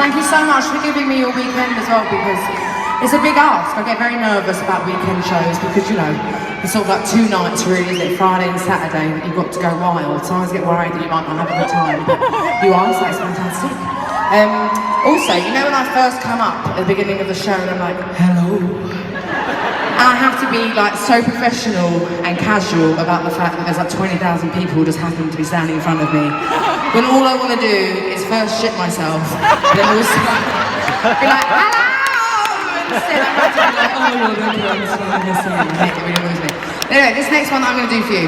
Thank you so much for giving me your weekend as well, because it's a big ask. I get very nervous about weekend shows because, you know, it's sort of like 2 nights really, isn't it? Friday and Saturday that you've got to go wild. So I always get worried that you might not have a good time, but you are, so that's fantastic. Also, you know when I first come up at the beginning of the show and I'm like, hello? And I have to be like so professional and casual about the fact that there's like 20,000 people just happen to be standing in front of me. When all I want to do is first shit myself, then also be like, hello! Instead I have to be like, oh, you're looking at it really annoys me. Anyway, this next one that I'm going to do for you.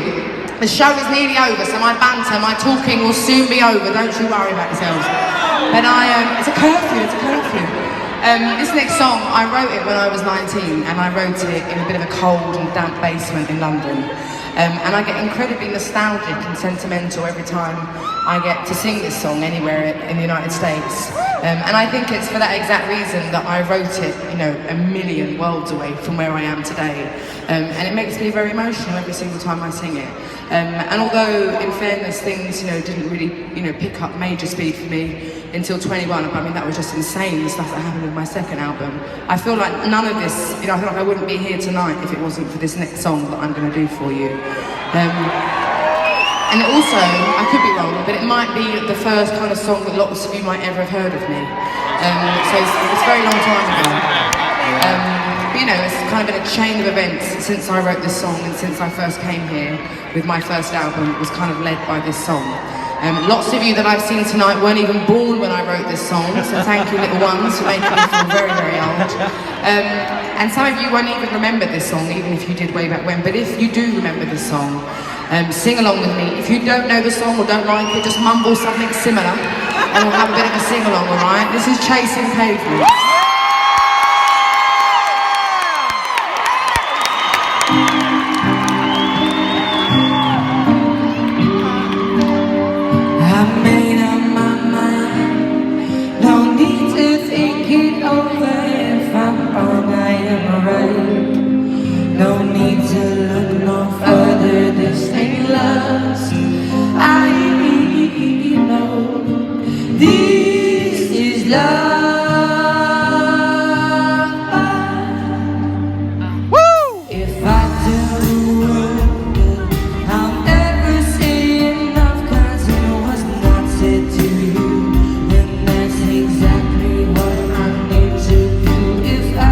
The show is nearly over, so my banter, my talking will soon be over. Don't you worry about yourselves. And it's a curfew, this next song, I wrote it when I was 19, and I wrote it in a bit of a cold and damp basement in London. And I get incredibly nostalgic and sentimental every time I get to sing this song anywhere in the United States. And I think it's for that exact reason that I wrote it, you know, a million worlds away from where I am today. And it makes me very emotional every single time I sing it. And although, in fairness, things, you know, didn't really, you know, pick up major speed for me until 21, I mean, that was just insane, the stuff that happened with my second album. I feel like none of this, you know, I feel like I wouldn't be here tonight if it wasn't for this next song that I'm going to do for you. And also, I could be wrong, but it might be the first kind of song that lots of you might ever have heard of me. So it's a very long time ago. But you know, it's kind of been a chain of events since I wrote this song and since I first came here with my first album. It was kind of led by this song. Lots of you that I've seen tonight weren't even born when I wrote this song, so thank you, little ones, for making me feel very, very old. And some of you won't even remember this song, even if you did way back when. But if you do remember this song, sing along with me. If you don't know the song or don't like it, just mumble something similar, and we'll have a bit of a sing-along, all right? This is Chasing Pavement. No need to look no further, this ain't lust. I know this is love. Woo! If I tell the world that I'll never say enough, 'cause it was not said to you, then that's exactly what I need to do. If I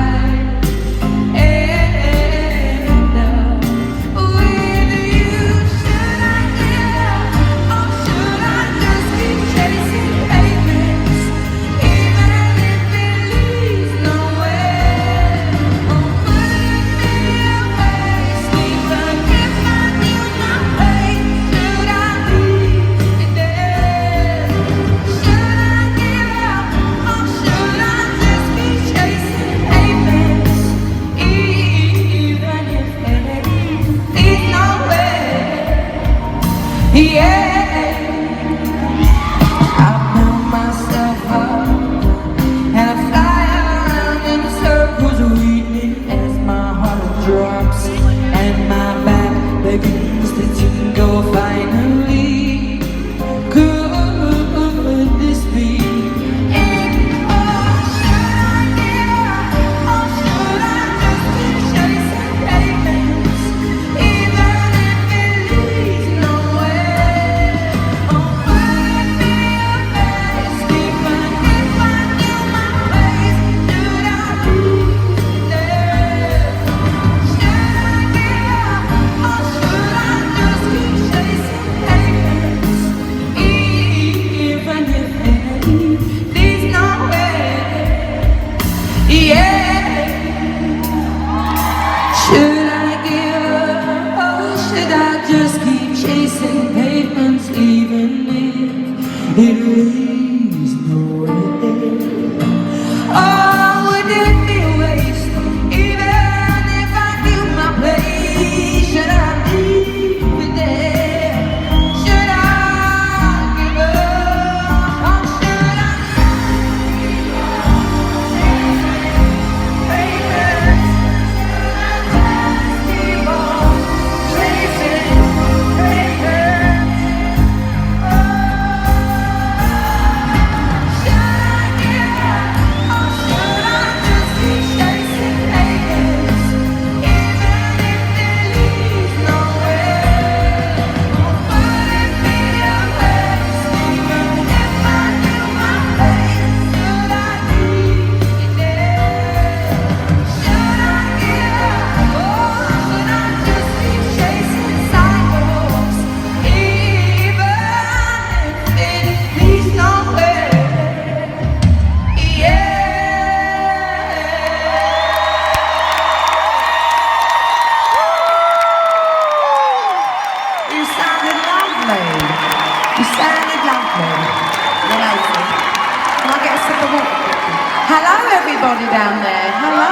Hello, everybody down there. Hello.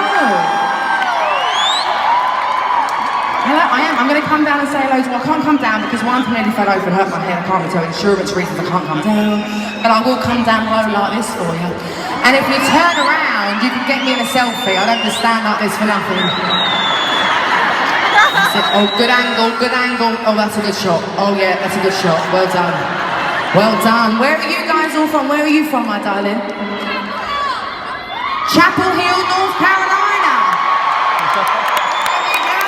Hello, I'm going to come down and say hello to. I can't come down because one time I nearly fell over and hurt my head. I can't tell insurance reasons I can't come down. But I will come down low like this for you. And if you turn around, you can get me in a selfie. I don't just stand like this for nothing. That's it. Oh, good angle, good angle. Oh, that's a good shot. Oh, yeah, that's a good shot. Well done. Well done. Where are you guys all from? Where are you from, my darling? Chapel Hill, North Carolina. There we go.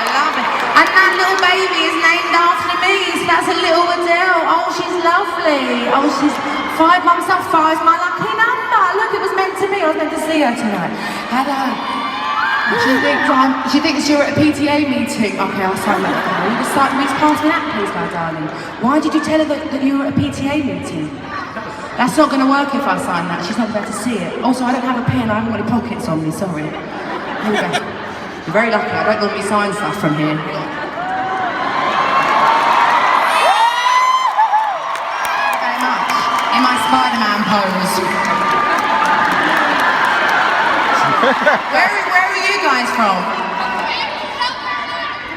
Love it. And that little baby is named after me. So that's a little Adele. Oh, she's lovely. Oh, she's 5 months old. 5's my lucky number. Look, it was meant to be. I was meant to see her tonight. Hello. She thinks you're at a PTA meeting. Okay, I'll sign that. Will you just pass me that, please, my darling? Why did you tell her that you were at a PTA meeting? That's not going to work if I sign that. She's not going to see it. Also, I don't have a pen. I haven't got any pockets on me. Sorry. Here we go. You're very lucky. I don't normally sign stuff from here. Thank you very much. In my Spider-Man pose. Where are you guys from?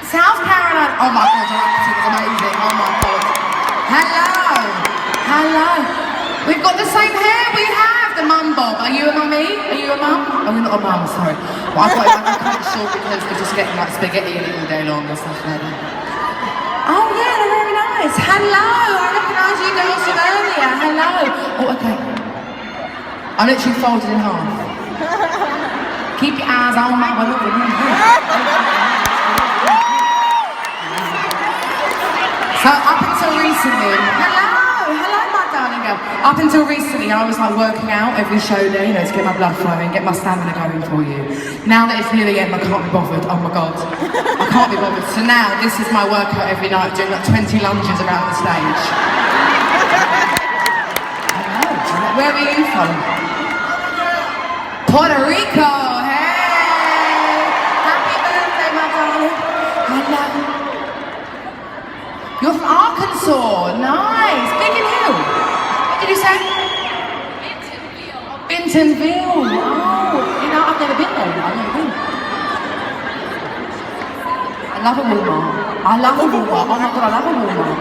South Carolina. Oh my God, your accent is amazing. Oh my God. Hello. Hello. We've got the same hair. We have the mum bob. Are you a mummy? Are you a mum? Oh, you're not a mum. Sorry. Well, I've got it like kind of short because we're just getting like spaghetti in it all day long and stuff like that. Oh yeah, they're very nice. Hello. I recognise you girls from earlier. Hello. Oh, okay. I'm literally folded in half. Keep your eyes on my way. So up until recently, hello my darling girl. Up until recently I was like working out every show day, you know, to get my blood flowing, get my stamina going for you. Now that it's near the end, I can't be bothered. Oh my God, I can't be bothered. So now this is my workout every night, doing like 20 lunges around the stage. Hello, where are you from? Puerto Rico. You're from Arkansas, nice. Biggin Hill. What did you say? Bentonville. Oh, you know, I've never been there. I've never been. I love a Walmart. I love a Walmart. Oh my God, I love a Walmart.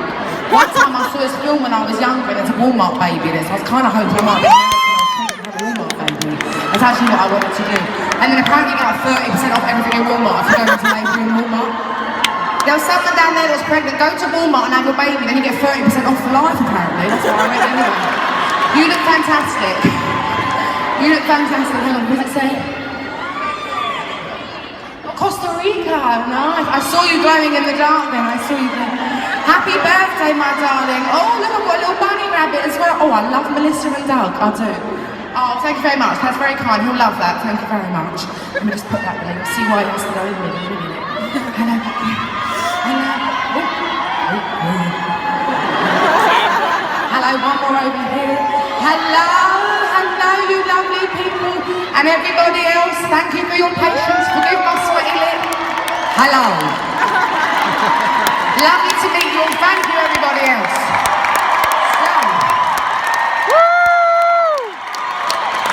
One time I saw this film when I was younger and there's a Walmart baby there, so I was kind of hoping I might be American. I was thinking I have a Walmart baby. That's actually what I wanted to do. And then apparently you get like 30% off everything in Walmart if you go into labour in Walmart. There was someone down there that was pregnant. Go to Walmart and have your baby, then you get 30% off for life, apparently. That's what I read anyway. You look fantastic. You look fantastic. Hang on, what does it say? Oh, Costa Rica, nice. I saw you glowing in the dark then. I saw you glowing. Happy birthday, my darling. Oh, look, I've got a little bunny rabbit as well. Oh, I love Melissa and Doug. I do. Oh, thank you very much. That's very kind. He'll love that. Thank you very much. Let me just put that there. You'll see why he has to go in with me. Hello. Hello, one more over here. Hello, you lovely people. And everybody else, thank you for your patience. Forgive my sweaty lip. Hello. Lovely to meet you all. Thank you, everybody else.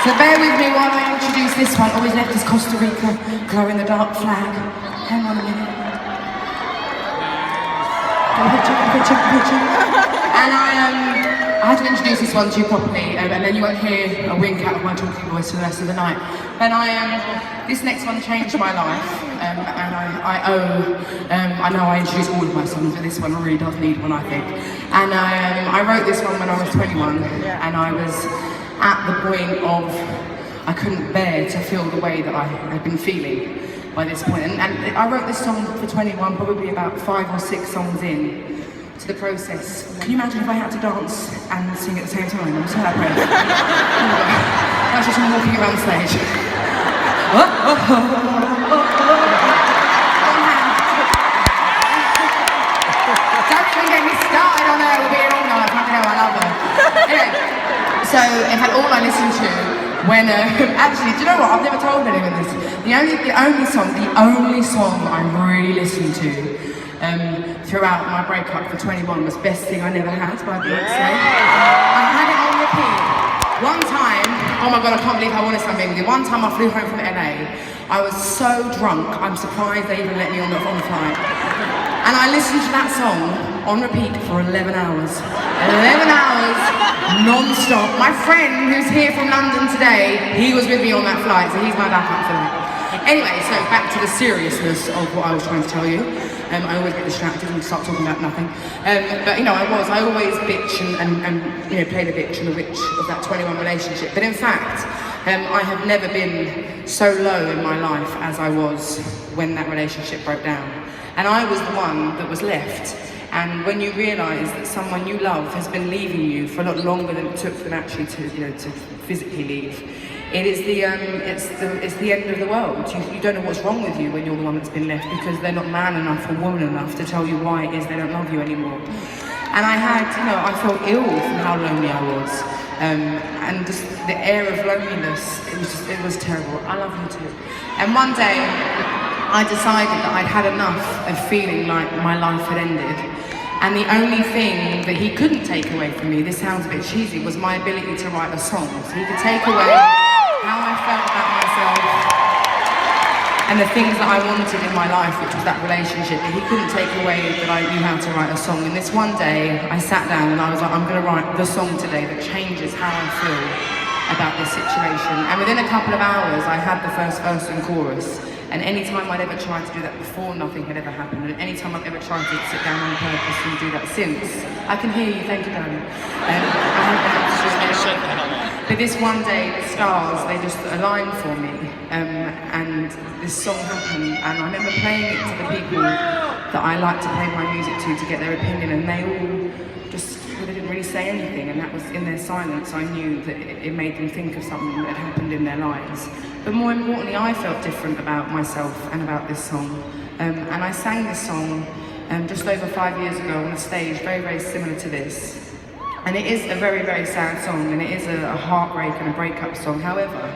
So bear with me while I introduce this one. Always left is Costa Rica, glow in the dark flag. Hang on a minute. Picture. And I had to introduce this one to you properly, and then you won't hear a wink out of my talking voice for the rest of the night. But this next one changed my life, and I know I introduce all of my songs, but this one really does need one, I think. And I wrote this one when I was 21, and I was at the point of I couldn't bear to feel the way that I had been feeling by this point. And I wrote this song for 21, probably about 5 or 6 songs in to the process. Can you imagine if I had to dance and sing at the same time? I'm so happy. That's just me walking around stage. Don't even get me started on her. We'll be here all night. Fucking hell, I love her. Anyway, so in fact, all I listened to when actually, do you know what? I've never told anyone this. The only song I really listened to throughout my breakup for 21 was Best Thing I Never Had by Beyonce. I had it on repeat. One time, oh my God, I can't believe how honest I'm being with you. One time I flew home from LA, I was so drunk, I'm surprised they even let me on the flight. And I listened to that song on repeat for 11 hours. 11 hours, non-stop. My friend who's here from London today, he was with me on that flight, so he's my backup for that. Anyway, so back to the seriousness of what I was trying to tell you. I always get distracted and start talking about nothing. But you know, I always bitch and you know, play the bitch and the witch of that 21 relationship. But in fact, I have never been so low in my life as I was when that relationship broke down. And I was the one that was left. And when you realise that someone you love has been leaving you for a lot longer than it took them actually to, you know, to physically leave, it is it's the end of the world. You don't know what's wrong with you when you're the one that's been left, because they're not man enough or woman enough to tell you why it is they don't love you anymore. And I felt ill from how lonely I was. And just the air of loneliness, it was terrible. I love you too. And one day, I decided that I'd had enough of feeling like my life had ended. And the only thing that he couldn't take away from me, this sounds a bit cheesy, was my ability to write a song. So he could take away how I felt about myself and the things that I wanted in my life, which was that relationship. But he couldn't take away that I knew how to write a song. And this one day, I sat down and I was like, I'm gonna write the song today that changes how I feel about this situation. And within a couple of hours, I had the first verse and chorus. And any time I'd ever tried to do that before, nothing had ever happened. And any time I've ever tried to sit down on purpose and do that since, I can hear you, thank you, darling. I haven't been able to do that. But this one day, the stars, they just aligned for me. And this song happened, and I remember playing it to the people that I like to play my music to get their opinion, and they all just, they didn't really say anything, and that was in their silence. I knew that it made them think of something that had happened in their lives. But more importantly, I felt different about myself and about this song. And I sang this song just over 5 years ago on a stage, very, very similar to this. And it is a very, very sad song, and it is a heartbreak and a breakup song. However,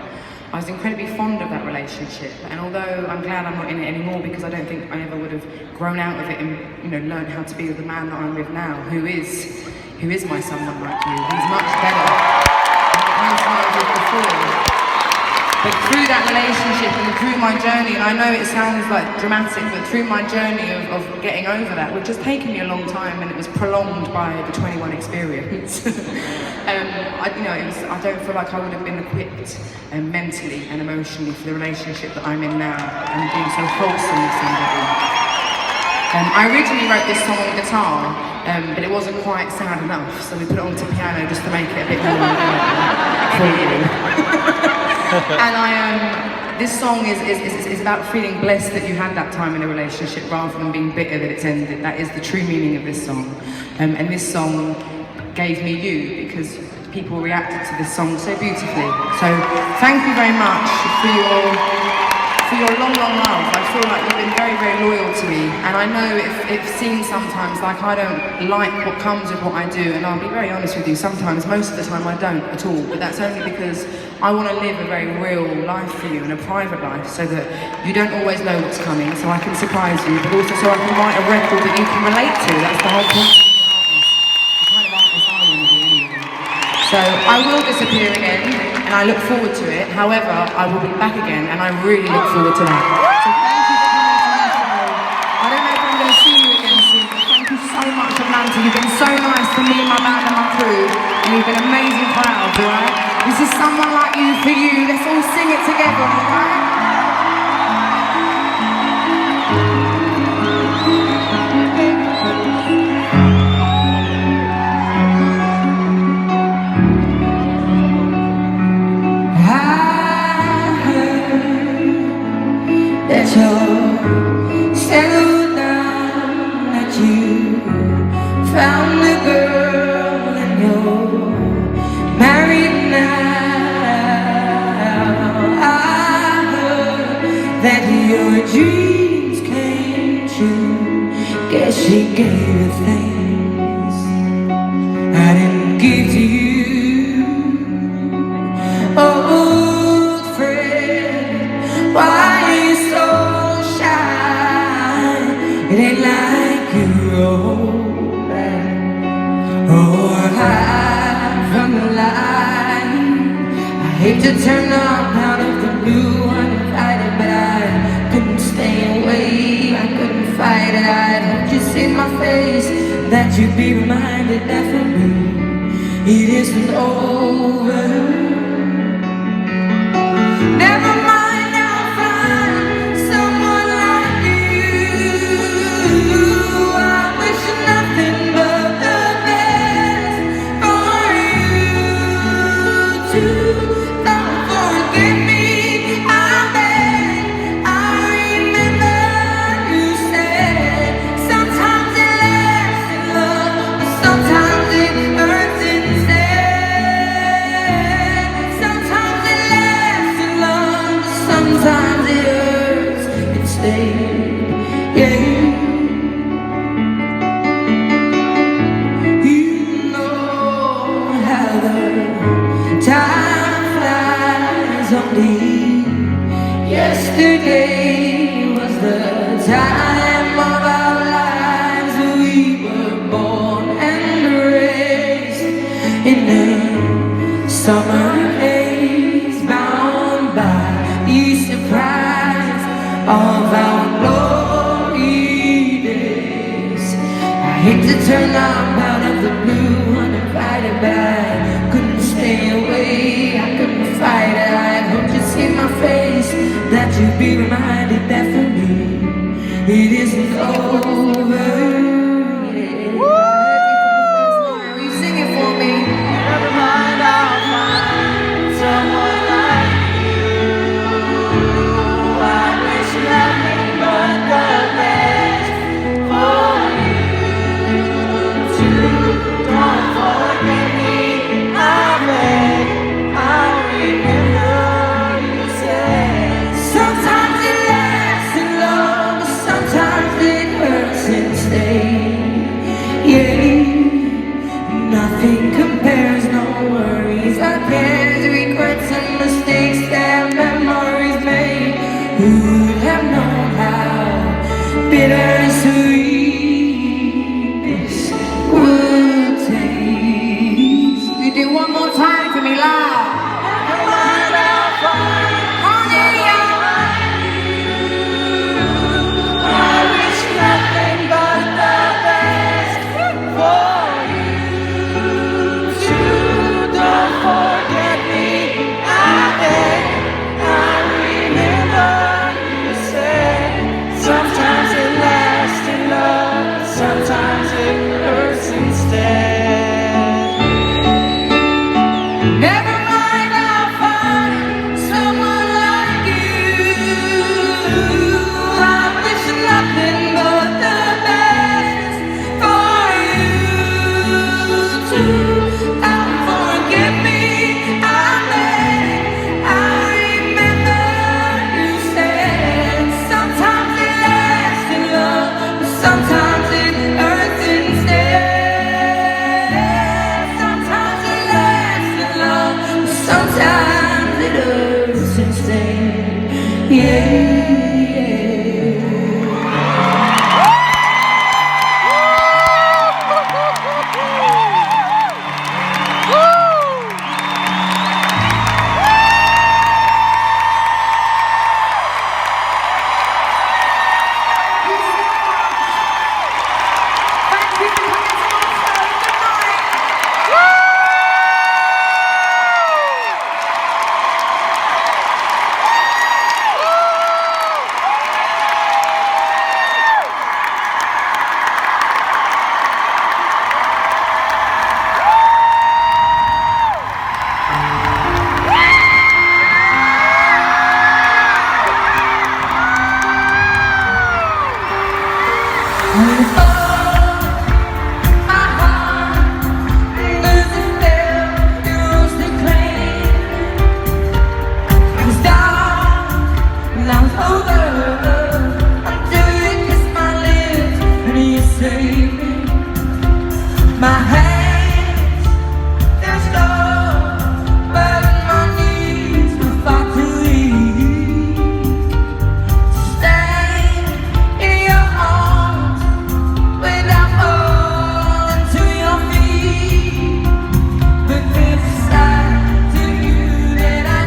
I was incredibly fond of that relationship, and although I'm glad I'm not in it anymore, because I don't think I ever would have grown out of it and, you know, learned how to be with the man that I'm with now, who is my someone like you. He's much better than the person I was with before. But through that relationship and through my journey, and I know it sounds like dramatic, but through my journey of getting over that, which has taken me a long time, and it was prolonged by the 21 experience. I don't feel like I would have been equipped mentally and emotionally for the relationship that I'm in now, and being so wholesome with somebody. I originally wrote this song on guitar, but it wasn't quite sad enough, so we put it onto piano just to make it a bit more for you. And this song is about feeling blessed that you had that time in a relationship rather than being bitter that it's ended. That is the true meaning of this song. And this song gave me you, because people reacted to this song so beautifully. So thank you very much for your long, long love. I feel like you've been very, very loyal to me. And I know it seems sometimes like I don't like what comes with what I do. And I'll be very honest with you, sometimes, most of the time I don't at all. But that's only because I want to live a very real life for you and a private life, so that you don't always know what's coming, so I can surprise you, but also so I can write a record that you can relate to. That's the whole point of being an artist. The kind of artist I want to be anyway. So I will disappear again, and I look forward to it. However, I will be back again, and I really look forward to that. So thank you for coming to my show. I don't know if I'm going to see you again soon, but thank you so much, Atlanta. You've been so nice to me and my band and my crew, and you've been amazing crowds, alright? This is Someone Like You for you. Let's all sing it together, alright? That you're settled down, that you found a girl and you're married now. I heard that your dreams came true. Guess she gave you things I didn't give to you. Old friend, why are you so shy? It ain't like you roll back or hide from the light. I hate to turn up out of the blue uninvited, but I couldn't stay away, I couldn't fight it. I'd hope you see my face, that you'd be reminded that for me it isn't over. Never mind, I'll find someone like you. I wish nothing but the best for you too. Don't forget me, I beg. I remember you said sometimes it lasts in love, but sometimes it hurts instead. Sometimes it lasts in love, but sometimes it hurts instead. Yeah. You know how the time flies on me. Yesterday was the time of our lives. We were born and raised in the summer haze, bound by the surprise of our glory days. I hate to turn up out of the blue uninvited, but I couldn't stay away, I couldn't fight it. I hope you see my face, that you'd be reminded that for me it isn't over. Yeah. Will you sing it for me? Never mind, I'll find someone like you. I wish nothing but the best for you too. Don't forget me, I beg. I remember you said sometimes it lasts in love, but sometimes it hurts instead. Yeah, nothing compares, no worries, our cares, regrets and mistakes that memories made. Who would have known how bittersweet this would taste? You do one more time for me, loud. I wish nothing but the best for you too. Don't forget me, I beg. I remember you said sometimes it lasts in love, sometimes it hurts instead. Never mind, I'll find someone like you. I wish nothing but the best for you too. Don't forget me, I beg. I remember you said sometimes it lasts in love, but sometimes it hurts instead. Sometimes it lasts in love, but sometimes it hurts instead. Yeah. Thank you for coming to my show. Good night. But this side to you that I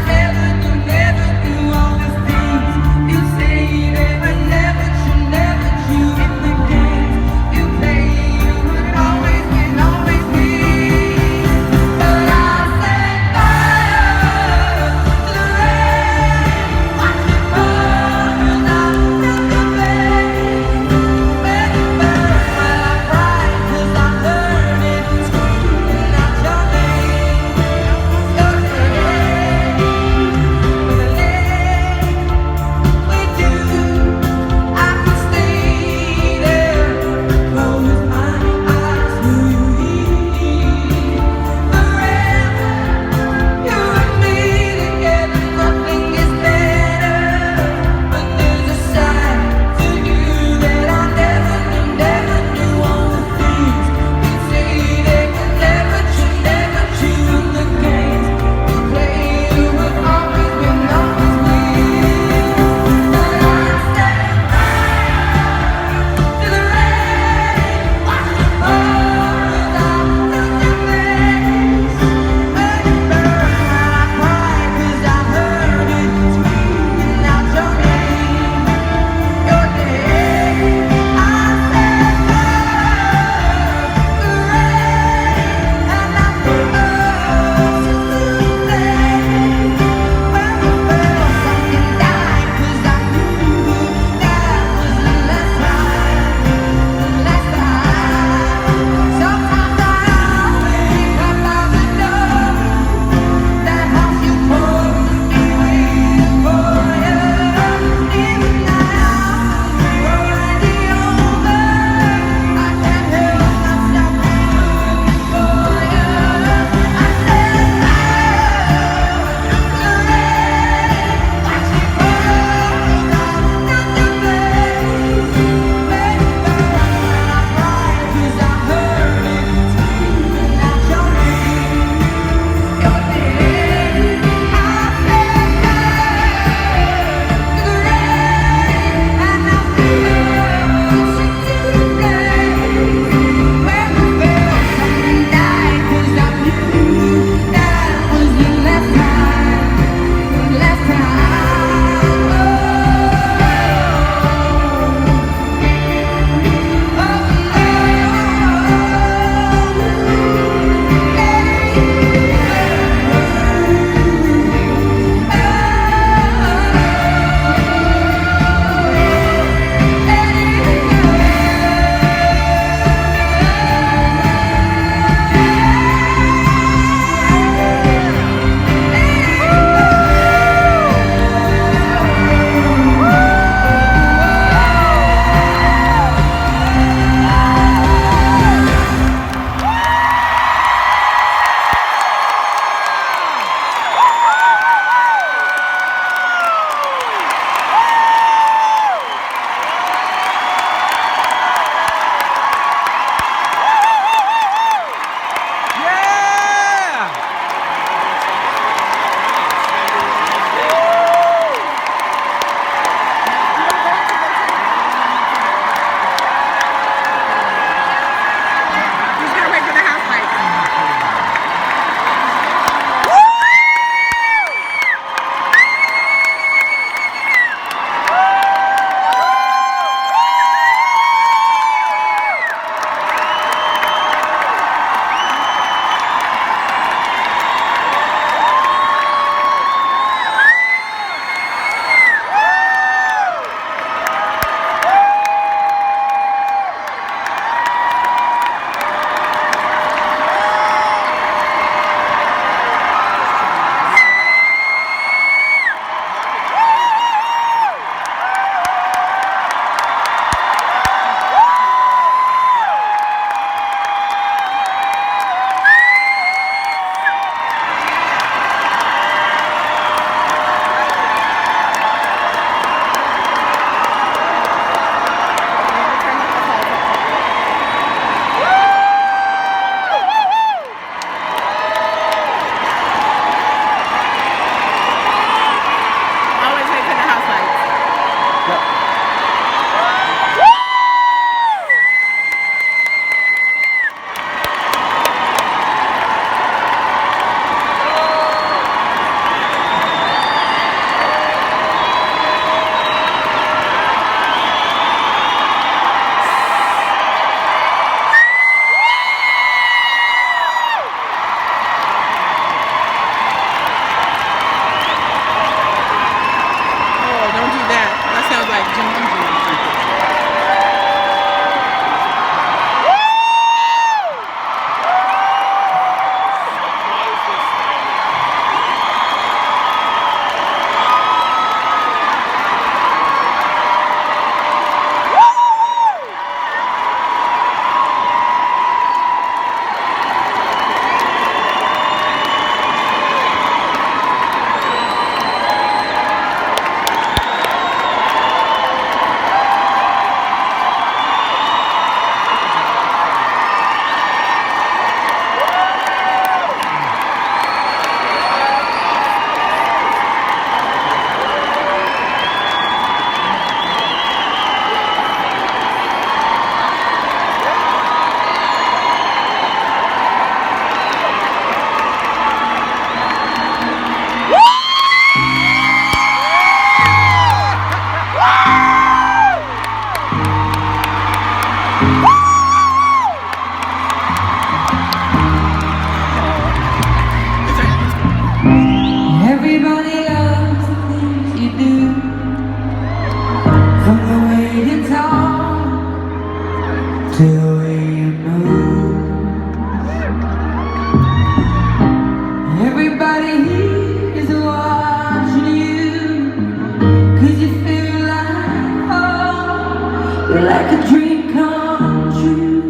like a dream come true.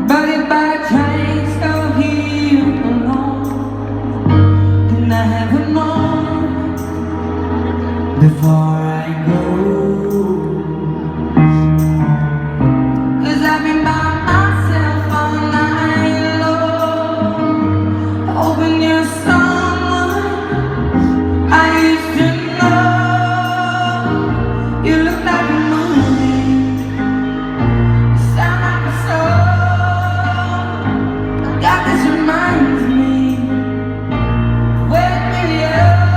Body by train, still here alone. And I have a moment before I go. 'Cause I've been by myself all night long, hoping you're someone I used to know. You look like a movie, you sound like a song. God, this reminds me of when we were young.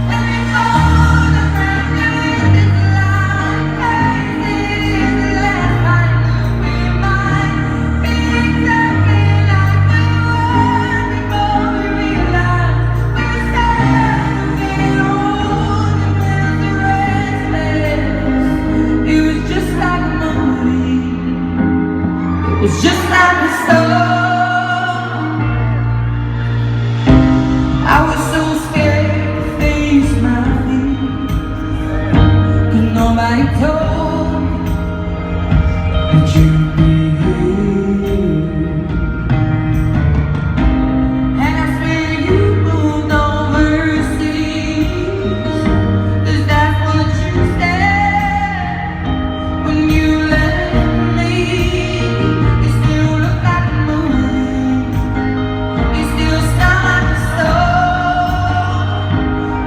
When we photographed you in this light, faces the last time we might be exactly like we were before we realized we were standing old and restless. It was just like a movie. It was just like a song. I was so scared to face my fears, 'cause nobody told me that you'd be here. And I swear you moved overseas, 'cause that's what you said when you left me. You still look like a movie, you still sound like a song.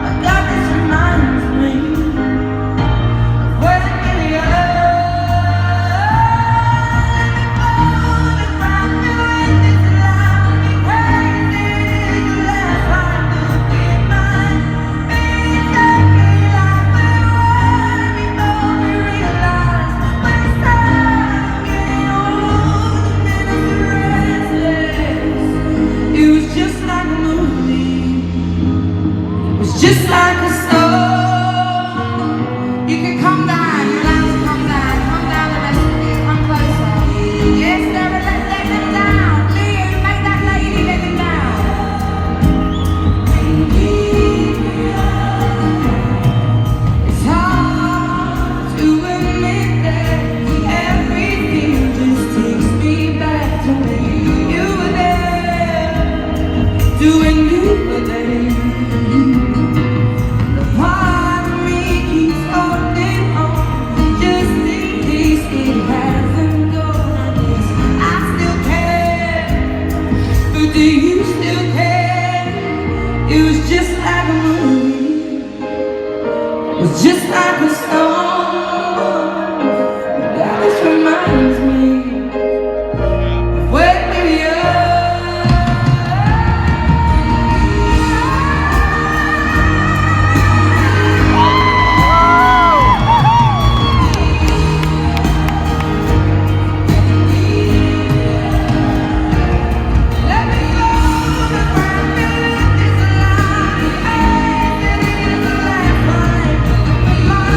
My God, this reminds me of when we were young. Photograph you in this light, crazy the last time that we might be exactly like we were before we realized we're standing old and restless. It was just like a movie. It was just like a song. You can come down, you're allowed to come down. Come down, the rest of you, come closer. Yes, Sarah, let's let them down. Liam, make that lady let them down. It's hard to admit that everything just takes me back to when you were there, to when you were there. The part of me keeps holding on, just in case it hasn't gone. Yes, I still care, but do you still care? It was just like a movie, it was just like a song. God, this reminds me of when we were young. Let me photograph you in this light, and it is the last time we might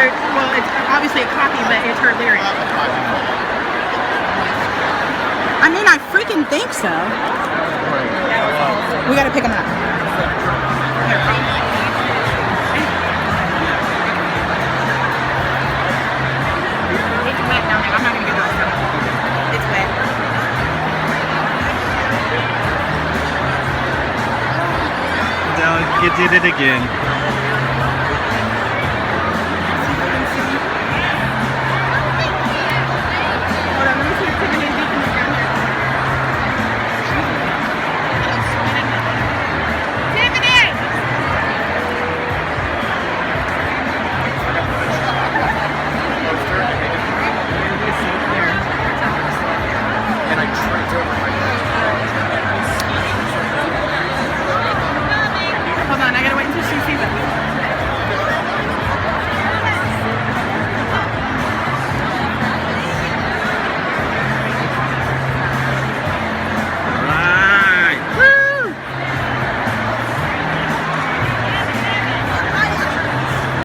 her, well, it's obviously a copy, but it's her lyric. I mean, I freaking think so. We gotta pick them up. It's wet down there. I'm not gonna get those. It's wet. No, you did it again.